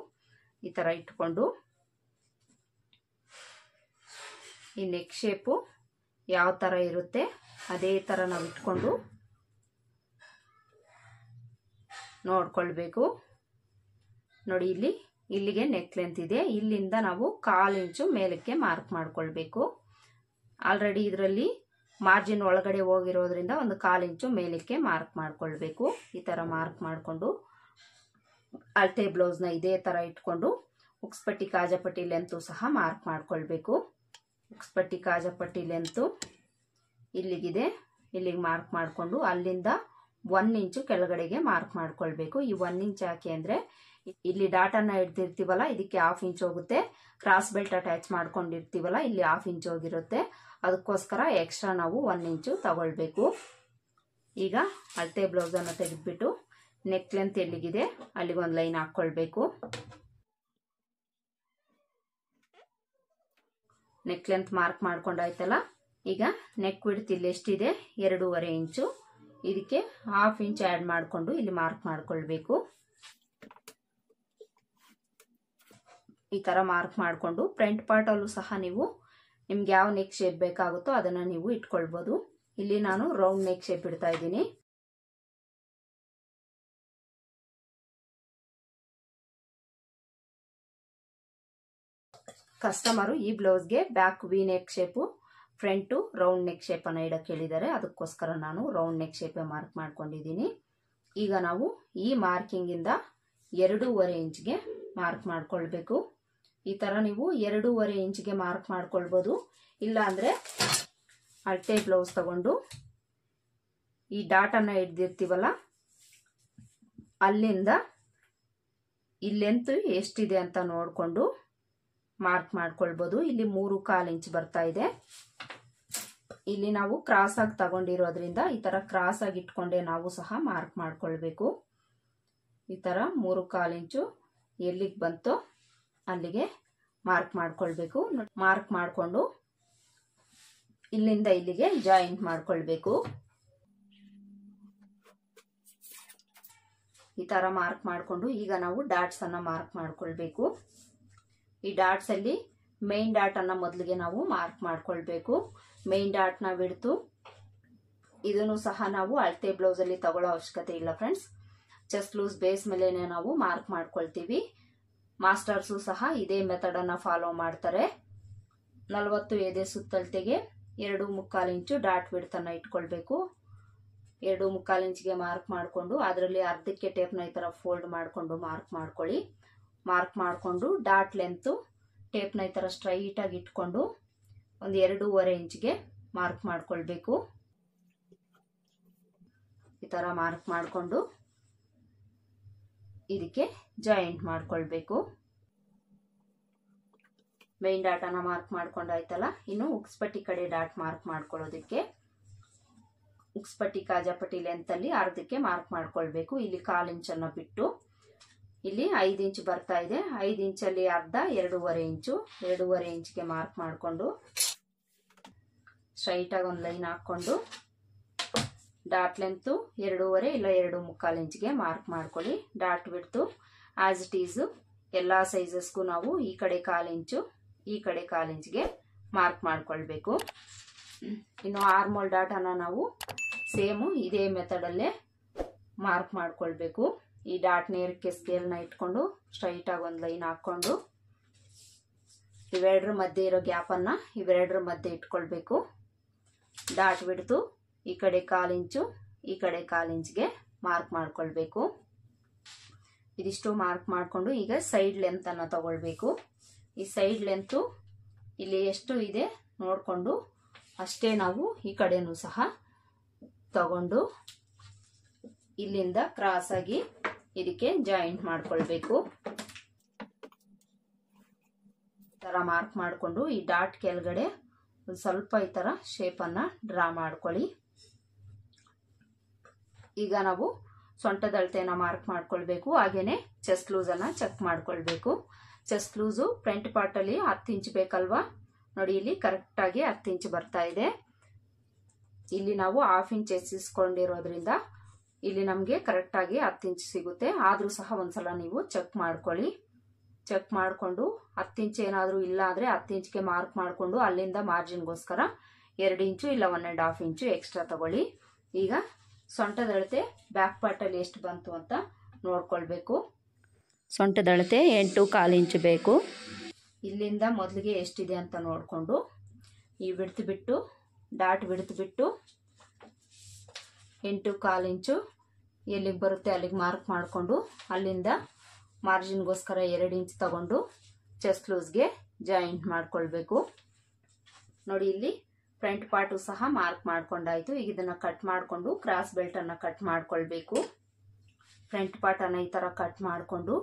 ಈ ಥರ ಇಟ್ಕೊಂಡು ಈ ನೆಕ್ ಶೇಪು ಯಾವ ಥರ ಇರುತ್ತೆ ಅದೇ ಥರ ನಾವು ಇಟ್ಕೊಂಡು ನೋಡ್ಕೊಳ್ಬೇಕು. ನೋಡಿ ಇಲ್ಲಿಗೆ ನೆಕ್ ಲೆಂತ್ ಇದೆ. ಇಲ್ಲಿಂದ ನಾವು 1/4 ಇಂಚು ಮೇಲಕ್ಕೆ ಮಾರ್ಕ್ ಮಾಡ್ಕೊಳ್ಬೇಕು. ಆಲ್ರೆಡಿ ಇದರಲ್ಲಿ ಮಾರ್ಜಿನ್ ಒಳಗಡೆ ಹೋಗಿರೋದ್ರಿಂದ 1/4 ಇಂಚು ಮೇಲಕ್ಕೆ ಮಾರ್ಕ್ ಮಾಡ್ಕೊಳ್ಬೇಕು. ಈ ಥರ ಮಾರ್ಕ್ ಮಾಡಿಕೊಂಡು ಅಳತೆ ಬ್ಲೌಸ್ನ ಇದೇ ಥರ ಇಟ್ಕೊಂಡು ಉಕ್ಸ್ಪಟ್ಟಿ ಕಾಜಾಪಟ್ಟಿ ಲೆಂತು ಸಹ ಮಾರ್ಕ್ ಮಾಡ್ಕೊಳ್ಬೇಕು. ಉಕ್ಸ್ಪಟ್ಟಿ ಕಾಜಾಪಟ್ಟಿ ಲೆಂತು ಇಲ್ಲಿಗಿದೆ. ಇಲ್ಲಿಗೆ ಮಾರ್ಕ್ ಮಾಡಿಕೊಂಡು ಅಲ್ಲಿಂದ 1 ಇಂಚು ಕೆಳಗಡೆಗೆ ಮಾರ್ಕ್ ಮಾಡ್ಕೊಳ್ಬೇಕು. ಈ 1 ಇಂಚ್ ಯಾಕೆ ಅಂದರೆ ಇಲ್ಲಿ ಡಾಟನ್ನು ಹಿಡ್ದಿರ್ತೀವಲ್ಲ ಇದಕ್ಕೆ 1/2 ಇಂಚ್ ಹೋಗುತ್ತೆ. ಕ್ರಾಸ್ ಬೆಲ್ಟ್ ಅಟ್ಯಾಚ್ ಮಾಡ್ಕೊಂಡಿರ್ತೀವಲ್ಲ ಇಲ್ಲಿ 1/2 ಇಂಚ್ ಹೋಗಿರುತ್ತೆ. ಅದಕ್ಕೋಸ್ಕರ ಎಕ್ಸ್ಟ್ರಾ ನಾವು 1 ಇಂಚು ತಗೊಳ್ಬೇಕು. ಈಗ ಅಳತೆ ಬ್ಲೌಸನ್ನು ತೆಗೆದುಬಿಟ್ಟು ನೆಕ್ ಲೆಂತ್ ಎಲ್ಲಿಗಿದೆ ಅಲ್ಲಿಗೆ ಒಂದು ಲೈನ್ ಹಾಕ್ಕೊಳ್ಬೇಕು. ನೆಕ್ ಲೆಂತ್ ಮಾರ್ಕ್ ಮಾಡ್ಕೊಂಡಾಯ್ತಲ್ಲ. ಈಗ ನೆಕ್ ವಿಡ್ತ್ ಇಲ್ಲಿ ಎಷ್ಟಿದೆ 2.5 ಇಂಚು. ಇದಕ್ಕೆ 1/2 ಇಂಚ್ ಆ್ಯಡ್ ಮಾಡಿಕೊಂಡು ಇಲ್ಲಿ ಮಾರ್ಕ್ ಮಾಡ್ಕೊಳ್ಬೇಕು. ಈ ಥರ ಮಾರ್ಕ್ ಮಾಡಿಕೊಂಡು ಫ್ರಂಟ್ ಪಾರ್ಟಲ್ಲೂ ಸಹ ನೀವು ನಿಮ್ಗೆ ಯಾವ ನೆಕ್ ಶೇಪ್ ಬೇಕಾಗುತ್ತೋ ಅದನ್ನು ನೀವು ಇಟ್ಕೊಳ್ಬೋದು. ಇಲ್ಲಿ ನಾನು ರೌಂಡ್ ನೆಕ್ ಶೇಪ್ ಇಡ್ತಾ ಇದ್ದೀನಿ. ಕಸ್ಟಮರು ಈ ಬ್ಲೌಸ್ಗೆ back V neck shape front round neck ಶೇಪನ್ನು ಇಡಕ್ಕೆ ಹೇಳಿದ್ದಾರೆ. ಅದಕ್ಕೋಸ್ಕರ ನಾನು ರೌಂಡ್ ನೆಕ್ ಶೇಪೇ ಮಾರ್ಕ್ ಮಾಡ್ಕೊಂಡಿದ್ದೀನಿ. ಈಗ ನಾವು ಈ ಮಾರ್ಕಿಂಗಿಂದ 2.5 ಇಂಚ್ಗೆ ಮಾರ್ಕ್ ಮಾಡ್ಕೊಳ್ಬೇಕು. ಈ ಥರ ನೀವು 2.5 ಇಂಚ್ಗೆ ಮಾರ್ಕ್ ಮಾಡ್ಕೊಳ್ಬೋದು. ಇಲ್ಲ ಅಂದರೆ ಅಳತೆ ಬ್ಲೌಸ್ ತಗೊಂಡು ಈ ಡಾಟನ್ನು ಹಿಡ್ದಿರ್ತೀವಲ್ಲ ಅಲ್ಲಿಂದ ಈ ಲೆಂತ್ ಎಷ್ಟಿದೆ ಅಂತ ನೋಡಿಕೊಂಡು ಮಾರ್ಕ್ ಮಾಡ್ಕೊಳ್ಬೋದು. ಇಲ್ಲಿ 3/4 ಇಂಚ್ ಬರ್ತಾ ಇದೆ. ಇಲ್ಲಿ ನಾವು ಕ್ರಾಸ್ ಆಗಿ ತಗೊಂಡಿರೋದ್ರಿಂದ ಈ ಥರ ಕ್ರಾಸ್ ಆಗಿ ಇಟ್ಕೊಂಡೆ ನಾವು ಸಹ ಮಾರ್ಕ್ ಮಾಡ್ಕೊಳ್ಬೇಕು. ಈ ಥರ 3/4 ಇಂಚು ಎಲ್ಲಿಗೆ ಬಂತೋ ಅಲ್ಲಿಗೆ ಮಾರ್ಕ್ ಮಾಡ್ಕೊಳ್ಬೇಕು. ಮಾರ್ಕ್ ಮಾಡಿಕೊಂಡು ಇಲ್ಲಿಂದ ಇಲ್ಲಿಗೆ ಜಾಯಿಂಟ್ ಮಾಡ್ಕೊಳ್ಬೇಕು. ಈ ಥರ ಮಾರ್ಕ್ ಮಾಡಿಕೊಂಡು ಈಗ ನಾವು ಡಾಟ್ಸ್ ಅನ್ನ ಮಾರ್ಕ್ ಮಾಡ್ಕೊಳ್ಬೇಕು. ಈ ಡಾಟ್ಸ್ ಅಲ್ಲಿ ಮೇನ್ ಡಾಟ್ ಅನ್ನ ಮೊದಲಿಗೆ ನಾವು ಮಾರ್ಕ್ ಮಾಡ್ಕೊಳ್ಬೇಕು. ಮೇನ್ ಡಾಟ್ ನ ಬಿಡ್ತು ಇದನ್ನು ಸಹ ನಾವು ಅಳತೆ ಬ್ಲೌಸ್ ಅಲ್ಲಿ ತಗೊಳ್ಳೋ ಅವಶ್ಯಕತೆ ಇಲ್ಲ ಫ್ರೆಂಡ್ಸ್. ಚೆಸ್ಟ್ ಲೂಸ್ ಬೇಸ್ ಮೇಲೆನೆ ನಾವು ಮಾರ್ಕ್ ಮಾಡ್ಕೊಳ್ತೀವಿ. ಮಾಸ್ಟರ್ಸು ಸಹ ಇದೇ ಮೆಥಡ್ ಅನ್ನ ಫಾಲೋ ಮಾಡ್ತಾರೆ. 40 ಎದೆ ಸುತ್ತಳತೆಗೆ 2.25 ಇಂಚು ಡಾಟ್ ವಿಡ್ತ್ ಅನ್ನ ಇಟ್ಕೊಳ್ಬೇಕು. 2.25 ಇಂಚ್ಗೆ ಮಾರ್ಕ್ ಮಾಡಿಕೊಂಡು ಅದರಲ್ಲಿ ಅರ್ಧಕ್ಕೆ ಟೇಪ್ನ ಈ ತರ ಫೋಲ್ಡ್ ಮಾಡಿಕೊಂಡು ಮಾರ್ಕ್ ಮಾಡ್ಕೊಳ್ಳಿ. ಮಾರ್ಕ್ ಮಾಡಿಕೊಂಡು ಡಾಟ್ ಲೆಂತ್ ಟೇಪ್ನ ಈ ತರ ಸ್ಟ್ರೈಟ್ ಆಗಿ ಇಟ್ಕೊಂಡು ಒಂದು 2.5 ಇಂಚ್ಗೆ ಮಾರ್ಕ್ ಮಾಡ್ಕೊಳ್ಬೇಕು. ಈ ತರ ಮಾರ್ಕ್ ಮಾಡಿಕೊಂಡು ಇದಕ್ಕೆ ಜಾಯಿಂಟ್ ಮಾಡ್ಕೊಳ್ಬೇಕು. ಮೇನ್ ಡಾಟ್ ಅನ್ನ ಮಾರ್ಕ್ ಮಾಡ್ಕೊಂಡಾಯ್ತಲ್ಲ. ಇನ್ನು ಉಕ್ಸ್ಪಟ್ಟಿ ಕಡೆ ಡಾಟ್ ಮಾರ್ಕ್ ಮಾಡ್ಕೊಳ್ಳೋದಕ್ಕೆ ಉಕ್ಸ್ಪಟ್ಟಿ ಕಾಜಾಪಟ್ಟಿ ಲೆಂತ್ ಅಲ್ಲಿ ಅರ್ಧಕ್ಕೆ ಮಾರ್ಕ್ ಮಾಡ್ಕೊಳ್ಬೇಕು. ಇಲ್ಲಿ 1/4 ಇಂಚನ್ನು ಬಿಟ್ಟು ಇಲ್ಲಿ 5 ಇಂಚ್ ಬರ್ತಾ ಇದೆ. 5 ಇಂಚಲ್ಲಿ ಅರ್ಧ 2.5 ಇಂಚು. 2.5 ಇಂಚ್ಗೆ ಮಾರ್ಕ್ ಮಾಡಿಕೊಂಡು ಸ್ಟ್ರೈಟ್ ಆಗಿ ಒಂದು ಲೈನ್ ಹಾಕೊಂಡು ಡಾಟ್ ಲೆಂತು 2.5 ಇಲ್ಲ 2.25 ಇಂಚ್ಗೆ ಮಾರ್ಕ್ ಮಾಡ್ಕೊಳ್ಳಿ. ಡಾಟ್ ಬಿಡ್ತು ಆಸ್ ಇಟ್ ಈಸ್ ಎಲ್ಲ ಸೈಜಸ್ಗೂ ನಾವು ಈ ಕಡೆ 1/4 ಇಂಚು ಈ ಕಡೆ 1/4 ಇಂಚ್ಗೆ ಮಾರ್ಕ್ ಮಾಡ್ಕೊಳ್ಬೇಕು. ಇನ್ನು ಆರ್ಮೋಲ್ ಡಾಟ್ ಅನ್ನ ನಾವು ಸೇಮು ಇದೇ ಮೆಥಡ್ ಅಲ್ಲೇ ಮಾರ್ಕ್ ಮಾಡ್ಕೊಳ್ಬೇಕು. ಈ ಡಾಟ್ ನೇರಕ್ಕೆ ಸ್ಕೇಲ್ನ ಇಟ್ಕೊಂಡು ಸ್ಟ್ರೈಟ್ ಆಗಿ ಒಂದು ಲೈನ್ ಹಾಕೊಂಡು ಇವೆರಡರ ಮಧ್ಯೆ ಇರೋ ಗ್ಯಾಪನ್ನ ಇವೆರಡರ ಮಧ್ಯೆ ಇಟ್ಕೊಳ್ಬೇಕು. ಡಾಟ್ ಬಿಡ್ತು ಈ ಕಡೆ 1/4 ಇಂಚು ಈ ಕಡೆ 1/4 ಇಂಚ್ಗೆ ಮಾರ್ಕ್ ಮಾಡ್ಕೊಳ್ಬೇಕು. ಇದಿಷ್ಟು ಮಾರ್ಕ್ ಮಾಡಿಕೊಂಡು ಈಗ ಸೈಡ್ ಲೆಂತ್ ಅನ್ನ ತಗೊಳ್ಬೇಕು. ಈ ಸೈಡ್ ಲೆಂತು ಇಲ್ಲಿ ಎಷ್ಟು ಇದೆ ನೋಡಿಕೊಂಡು ಅಷ್ಟೇ ನಾವು ಈ ಕಡೆನೂ ಸಹ ತಗೊಂಡು ಇಲ್ಲಿಂದ ಕ್ರಾಸ್ ಆಗಿ ಇದಕ್ಕೆ ಜಾಯಿಂಟ್ ಮಾಡ್ಕೊಳ್ಬೇಕು. ತರ ಮಾರ್ಕ್ ಮಾಡಿಕೊಂಡು ಈ ಡಾಟ್ ಕೆಳಗಡೆ ಒಂದು ಸ್ವಲ್ಪ ಈ ತರ ಶೇಪ್ ಅನ್ನ ಡ್ರಾ ಮಾಡ್ಕೊಳ್ಳಿ. ಈಗ ನಾವು ಸೊಂಟದ ಅಳತೆನ ಮಾರ್ಕ್ ಮಾಡ್ಕೊಳ್ಬೇಕು. ಹಾಗೇನೆ ಚೆಸ್ಟ್ ಲೂಸ್ ಅನ್ನ ಚೆಕ್ ಮಾಡ್ಕೊಳ್ಬೇಕು. ಚೆಸ್ಟ್ ಲೂಸು ಫ್ರಂಟ್ ಪಾರ್ಟ್ ಅಲ್ಲಿ 10 ಇಂಚ್ ಬೇಕಲ್ವಾ, ನೋಡಿ ಇಲ್ಲಿ ಕರೆಕ್ಟ್ ಆಗಿ 10 ಇಂಚ್ ಬರ್ತಾ ಇದೆ. ಇಲ್ಲಿ ನಾವು 1/2 ಇಂಚ್ ಹೆಚ್ಚಿಸ್ಕೊಂಡಿರೋದ್ರಿಂದ ಇಲ್ಲಿ ನಮಗೆ ಕರೆಕ್ಟ್ ಆಗಿ 10 ಇಂಚ್ ಸಿಗುತ್ತೆ. ಆದ್ರೂ ಸಹ ಒಂದ್ಸಲ ನೀವು ಚೆಕ್ ಮಾಡ್ಕೊಳ್ಳಿ. ಚೆಕ್ ಮಾಡಿಕೊಂಡು 10 ಇಂಚ್ ಏನಾದರೂ ಇಲ್ಲ ಅಂದ್ರೆ 10 ಇಂಚ್ಗೆ ಮಾರ್ಕ್ ಮಾಡಿಕೊಂಡು ಅಲ್ಲಿಂದ ಮಾರ್ಜಿನ್ಗೋಸ್ಕರ 2 ಇಂಚು ಇಲ್ಲ 1.5 ಇಂಚು ಎಕ್ಸ್ಟ್ರಾ ತಗೊಳ್ಳಿ. ಈಗ ಸೊಂಟದ ಅಳತೆ ಬ್ಯಾಕ್ ಪಾರ್ಟ್ ಅಲ್ಲಿ ಎಷ್ಟು ಬಂತು ಅಂತ ನೋಡ್ಕೊಳ್ಬೇಕು. ಸೊಂಟದ ಅಳತೆ 8.25 ಇಂಚು ಬೇಕು. ಇಲ್ಲಿಂದ ಮೊದಲಿಗೆ ಎಷ್ಟಿದೆ ಅಂತ ನೋಡಿಕೊಂಡು ಈ ಬಿಡ್ತು ಬಿಟ್ಟು ಡಾಟ್ ಬಿಡ್ತು ಬಿಟ್ಟು 8.25 ಇಂಚು ಎಲ್ಲಿಗೆ ಬರುತ್ತೆ ಅಲ್ಲಿಗೆ ಮಾರ್ಕ್ ಮಾಡಿಕೊಂಡು ಅಲ್ಲಿಂದ ಮಾರ್ಜಿನ್ಗೋಸ್ಕರ 2 ಇಂಚ್ ತಗೊಂಡು ಚೆಸ್ಟ್ ಲೂಸ್ಗೆ ಜಾಯಿಂಟ್ ಮಾಡ್ಕೊಳ್ಬೇಕು. ನೋಡಿ ಇಲ್ಲಿ ಫ್ರಂಟ್ ಪಾರ್ಟು ಸಹ ಮಾರ್ಕ್ ಮಾಡ್ಕೊಂಡಾಯ್ತು. ಈಗ ಇದನ್ನ ಕಟ್ ಮಾಡಿಕೊಂಡು ಕ್ರಾಸ್ ಬೆಲ್ಟ್ ಅನ್ನ ಕಟ್ ಮಾಡ್ಕೊಳ್ಬೇಕು. ಫ್ರಂಟ್ ಪಾರ್ಟ್ ಅನ್ನ ಈ ತರ ಕಟ್ ಮಾಡಿಕೊಂಡು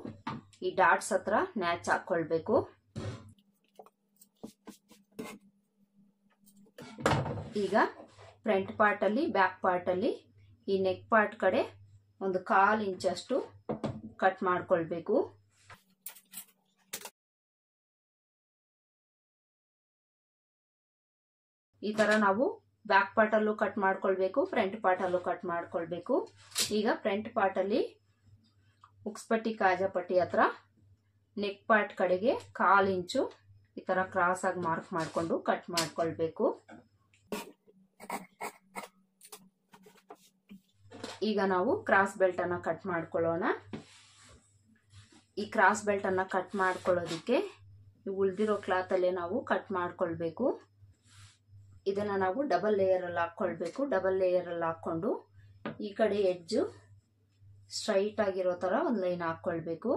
ಈ ಡಾಟ್ಸ್ ಹತ್ರ ನ್ಯಾಚ್ ಹಾಕೊಳ್ಬೇಕು. ಈಗ ಫ್ರಂಟ್ ಪಾರ್ಟ್ ಅಲ್ಲಿ ಬ್ಯಾಕ್ ಪಾರ್ಟ್ ಅಲ್ಲಿ ಈ ನೆಕ್ ಪಾರ್ಟ್ ಕಡೆ ಒಂದು 1/4 ಇಂಚ್ ಅಷ್ಟು ಕಟ್ ಮಾಡ್ಕೊಳ್ಬೇಕು. ಈ ತರ ನಾವು ಬ್ಯಾಕ್ ಪಾರ್ಟ್ ಅಲ್ಲೂ ಕಟ್ ಮಾಡ್ಕೊಳ್ಬೇಕು, ಫ್ರಂಟ್ ಪಾರ್ಟ್ ಅಲ್ಲೂ ಕಟ್ ಮಾಡ್ಕೊಳ್ಬೇಕು. ಈಗ ಫ್ರಂಟ್ ಪಾರ್ಟ್ ಅಲ್ಲಿ ಉಕ್ಸ್ಪಟ್ಟಿ ಕಾಜಾಪಟ್ಟಿ ಹತ್ರ ನೆಕ್ ಪಾರ್ಟ್ ಕಡೆಗೆ 1/4 ಇಂಚು ಈ ತರ ಕ್ರಾಸ್ ಆಗಿ ಮಾರ್ಕ್ ಮಾಡ್ಕೊಂಡು ಕಟ್ ಮಾಡ್ಕೊಳ್ಬೇಕು. ಈಗ ನಾವು ಕ್ರಾಸ್ ಬೆಲ್ಟ್ ಅನ್ನ ಕಟ್ ಮಾಡ್ಕೊಳ್ಳೋಣ. ಈ ಕ್ರಾಸ್ ಬೆಲ್ಟ್ ಅನ್ನ ಕಟ್ ಮಾಡ್ಕೊಳ್ಳೋದಿಕ್ಕೆ ಉಳಿದಿರೋ ಕ್ಲಾತ್ ಅಲ್ಲೇ ನಾವು ಕಟ್ ಮಾಡ್ಕೊಳ್ಬೇಕು. ಇದನ್ನ ನಾವು ಡಬಲ್ ಲೇಯರ್ ಅಲ್ಲಿ ಹಾಕೊಳ್ಬೇಕು. ಡಬಲ್ ಲೇಯರ್ ಅಲ್ಲಿ ಹಾಕೊಂಡು ಈ ಕಡೆ ಎಡ್ಜು ಸ್ಟ್ರೈಟ್ ಆಗಿರೋ ತರ ಒಂದು ಲೈನ್ ಹಾಕೊಳ್ಬೇಕು.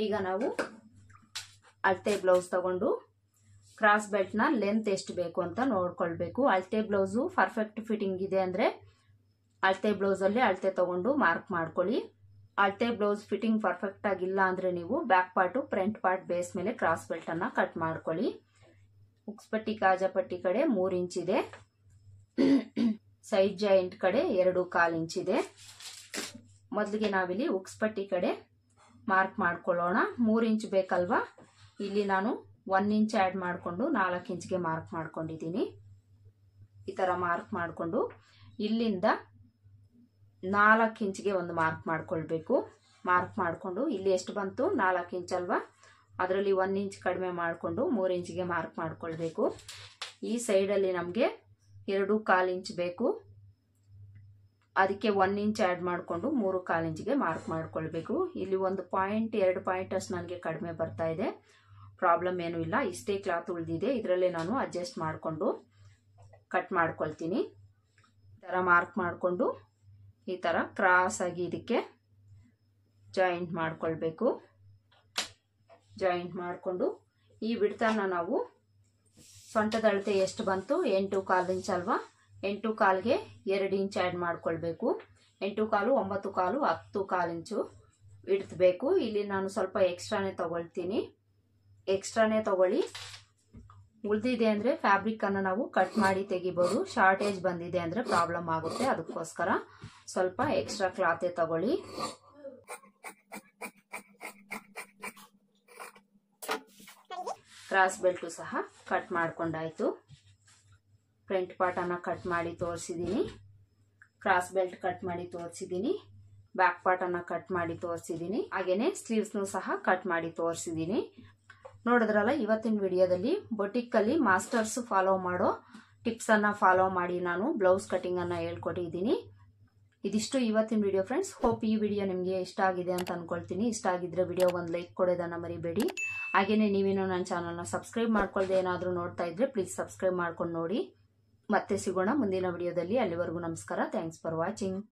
ಈಗ ನಾವು ಅಳತೆ ಬ್ಲೌಸ್ ತಗೊಂಡು ಕ್ರಾಸ್ ಬೆಲ್ಟ್ ನ ಲೆಂತ್ ಎಷ್ಟು ಬೇಕು ಅಂತ ನೋಡ್ಕೊಳ್ಬೇಕು. ಅಳತೆ ಬ್ಲೌಸು ಪರ್ಫೆಕ್ಟ್ ಫಿಟ್ಟಿಂಗ್ ಇದೆ ಅಂದ್ರೆ ಅಳತೆ ಬ್ಲೌಸ್ ಅಲ್ಲಿ ಅಳತೆ ತಗೊಂಡು ಮಾರ್ಕ್ ಮಾಡ್ಕೊಳ್ಳಿ. ಅಳತೆ ಬ್ಲೌಸ್ ಫಿಟ್ಟಿಂಗ್ ಪರ್ಫೆಕ್ಟ್ ಆಗಿಲ್ಲ ಅಂದ್ರೆ ನೀವು back part front part base ಮೇಲೆ ಕ್ರಾಸ್ ಬೆಲ್ಟ್ ಅನ್ನ ಕಟ್ ಮಾಡ್ಕೊಳ್ಳಿ. ಉಕ್ಸ್ಪಟ್ಟಿ ಕಾಜಾಪಟ್ಟಿ ಕಡೆ 3 ಇಂಚ್ ಇದೆ. ಸೈಡ್ ಜಾಯಿಂಟ್ ಕಡೆ 2.25 ಇಂಚ್ ಇದೆ. ಮೊದಲಿಗೆ ನಾವಿಲ್ಲಿ ಉಕ್ಸ್ಪಟ್ಟಿ ಕಡೆ ಮಾರ್ಕ್ ಮಾಡ್ಕೊಳ್ಳೋಣ. 3 ಇಂಚ್ ಬೇಕಲ್ವಾ, ಇಲ್ಲಿ ನಾನು 1 ಇಂಚ್ ಆಡ್ ಮಾಡಿಕೊಂಡು 4 ಇಂಚ್ಗೆ ಮಾರ್ಕ್ ಮಾಡ್ಕೊಂಡಿದ್ದೀನಿ. ಈ ತರ ಮಾರ್ಕ್ ಮಾಡಿಕೊಂಡು ಇಲ್ಲಿಂದ 4 ಇಂಚ್ಗೆ ಒಂದು ಮಾರ್ಕ್ ಮಾಡ್ಕೊಳ್ಬೇಕು. ಮಾರ್ಕ್ ಮಾಡಿಕೊಂಡು ಇಲ್ಲಿ ಎಷ್ಟು ಬಂತು 4 ಇಂಚ್ ಅಲ್ವಾ, ಅದರಲ್ಲಿ 1 ಇಂಚ್ ಕಡಿಮೆ ಮಾಡಿಕೊಂಡು 3 ಇಂಚ್ಗೆ ಮಾರ್ಕ್ ಮಾಡ್ಕೊಳ್ಬೇಕು. ಈ ಸೈಡಲ್ಲಿ ನಮಗೆ 2.25 ಇಂಚ್ ಬೇಕು, ಅದಕ್ಕೆ 1 ಇಂಚ್ ಆಡ್ ಮಾಡಿಕೊಂಡು 3.25 ಇಂಚ್ಗೆ ಮಾರ್ಕ್ ಮಾಡ್ಕೊಳ್ಬೇಕು. ಇಲ್ಲಿ 1 ಪಾಯಿಂಟ್ 2 ಪಾಯಿಂಟ್ ಅಷ್ಟು ನನಗೆ ಕಡಿಮೆ ಬರ್ತಾ ಇದೆ, ಪ್ರಾಬ್ಲಮ್ ಏನೂ ಇಲ್ಲ. ಇಷ್ಟೇ ಕ್ಲಾತ್ ಉಳಿದಿದೆ, ಇದರಲ್ಲೇ ನಾನು ಅಡ್ಜಸ್ಟ್ ಮಾಡಿಕೊಂಡು ಕಟ್ ಮಾಡ್ಕೊಳ್ತೀನಿ. ಈ ಥರ ಮಾರ್ಕ್ ಮಾಡಿಕೊಂಡು ಈ ಥರ ಕ್ರಾಸ್ ಆಗಿ ಇದಕ್ಕೆ ಜಾಯಿಂಟ್ ಮಾಡ್ಕೊಳ್ಬೇಕು. ಜಾಯಿಂಟ್ ಮಾಡಿಕೊಂಡು ಈ ಬಿಡ್ತನ್ನ ನಾವು ಸೊಂಟದ ಅಳತೆ ಎಷ್ಟು ಬಂತು 8.25 ಇಂಚ್ ಅಲ್ವಾ, 8.25ಗೆ 2 ಇಂಚ್ ಆ್ಯಡ್ ಮಾಡ್ಕೊಳ್ಬೇಕು. 8.25 9.25 10.25 ಇಂಚು ಇಡ್ತಬೇಕು. ಇಲ್ಲಿ ನಾನು ಸ್ವಲ್ಪ ಎಕ್ಸ್ಟ್ರಾನೇ ತಗೊಳ್ತೀನಿ, ಎಕ್ಸ್ಟ್ರಾನೇ ತಗೊಳ್ಳಿ. ಉಳಿದಿದೆ ಅಂದರೆ ಫ್ಯಾಬ್ರಿಕ್ ಅನ್ನು ನಾವು ಕಟ್ ಮಾಡಿ ತೆಗಿಬೋದು, ಶಾರ್ಟೇಜ್ ಬಂದಿದೆ ಅಂದರೆ ಪ್ರಾಬ್ಲಮ್ ಆಗುತ್ತೆ, ಅದಕ್ಕೋಸ್ಕರ ಸ್ವಲ್ಪ ಎಕ್ಸ್ಟ್ರಾ ಕ್ಲಾತೆ ತಗೊಳ್ಳಿ. ಕ್ರಾಸ್ ಬೆಲ್ಟು ಸಹ ಕಟ್ ಮಾಡ್ಕೊಂಡಾಯ್ತು. ಫ್ರಂಟ್ ಪಾರ್ಟನ್ನು ಕಟ್ ಮಾಡಿ ತೋರಿಸಿದ್ದೀನಿ, ಕ್ರಾಸ್ ಬೆಲ್ಟ್ ಕಟ್ ಮಾಡಿ ತೋರಿಸಿದ್ದೀನಿ, ಬ್ಯಾಕ್ ಪಾರ್ಟನ್ನು ಕಟ್ ಮಾಡಿ ತೋರಿಸಿದ್ದೀನಿ, ಹಾಗೇನೆ ಸ್ಲೀವ್ಸ್ನು ಸಹ ಕಟ್ ಮಾಡಿ ತೋರಿಸಿದ್ದೀನಿ. ನೋಡಿದ್ರಲ್ಲ, ಇವತ್ತಿನ ವಿಡಿಯೋದಲ್ಲಿ ಬೊಟಿಕ್ಕಲ್ಲಿ ಮಾಸ್ಟರ್ಸ್ ಫಾಲೋ ಮಾಡೋ ಟಿಪ್ಸನ್ನು ಫಾಲೋ ಮಾಡಿ ನಾನು ಬ್ಲೌಸ್ ಕಟಿಂಗನ್ನು ಹೇಳ್ಕೊಟ್ಟಿದ್ದೀನಿ. ಇದಿಷ್ಟು ಇವತ್ತಿನ ವಿಡಿಯೋ ಫ್ರೆಂಡ್ಸ್. ಹೋಪ್ ಈ ವಿಡಿಯೋ ನಿಮಗೆ ಇಷ್ಟ ಆಗಿದೆ ಅಂತ ಅನ್ಕೊಳ್ತೀನಿ. ಇಷ್ಟ ಆಗಿದ್ರೆ ವಿಡಿಯೋ ಒಂದು ಲೈಕ್ ಕೊಡೋದನ್ನು ಮರಿಬೇಡಿ. ಹಾಗೇನೆ ನೀವೇನೋ ನನ್ನ ಚಾನಲ್ನ ಸಬ್ಸ್ಕ್ರೈಬ್ ಮಾಡ್ಕೊಳ್ದೆ ಏನಾದರೂ ನೋಡ್ತಾ ಇದ್ರೆ ಪ್ಲೀಸ್ ಸಬ್ಸ್ಕ್ರೈಬ್ ಮಾಡ್ಕೊಂಡು ನೋಡಿ. ಮತ್ತೆ ಸಿಗೋಣ ಮುಂದಿನ ವಿಡಿಯೋದಲ್ಲಿ. ಅಲ್ಲಿವರೆಗೂ ನಮಸ್ಕಾರ. Thanks for watching.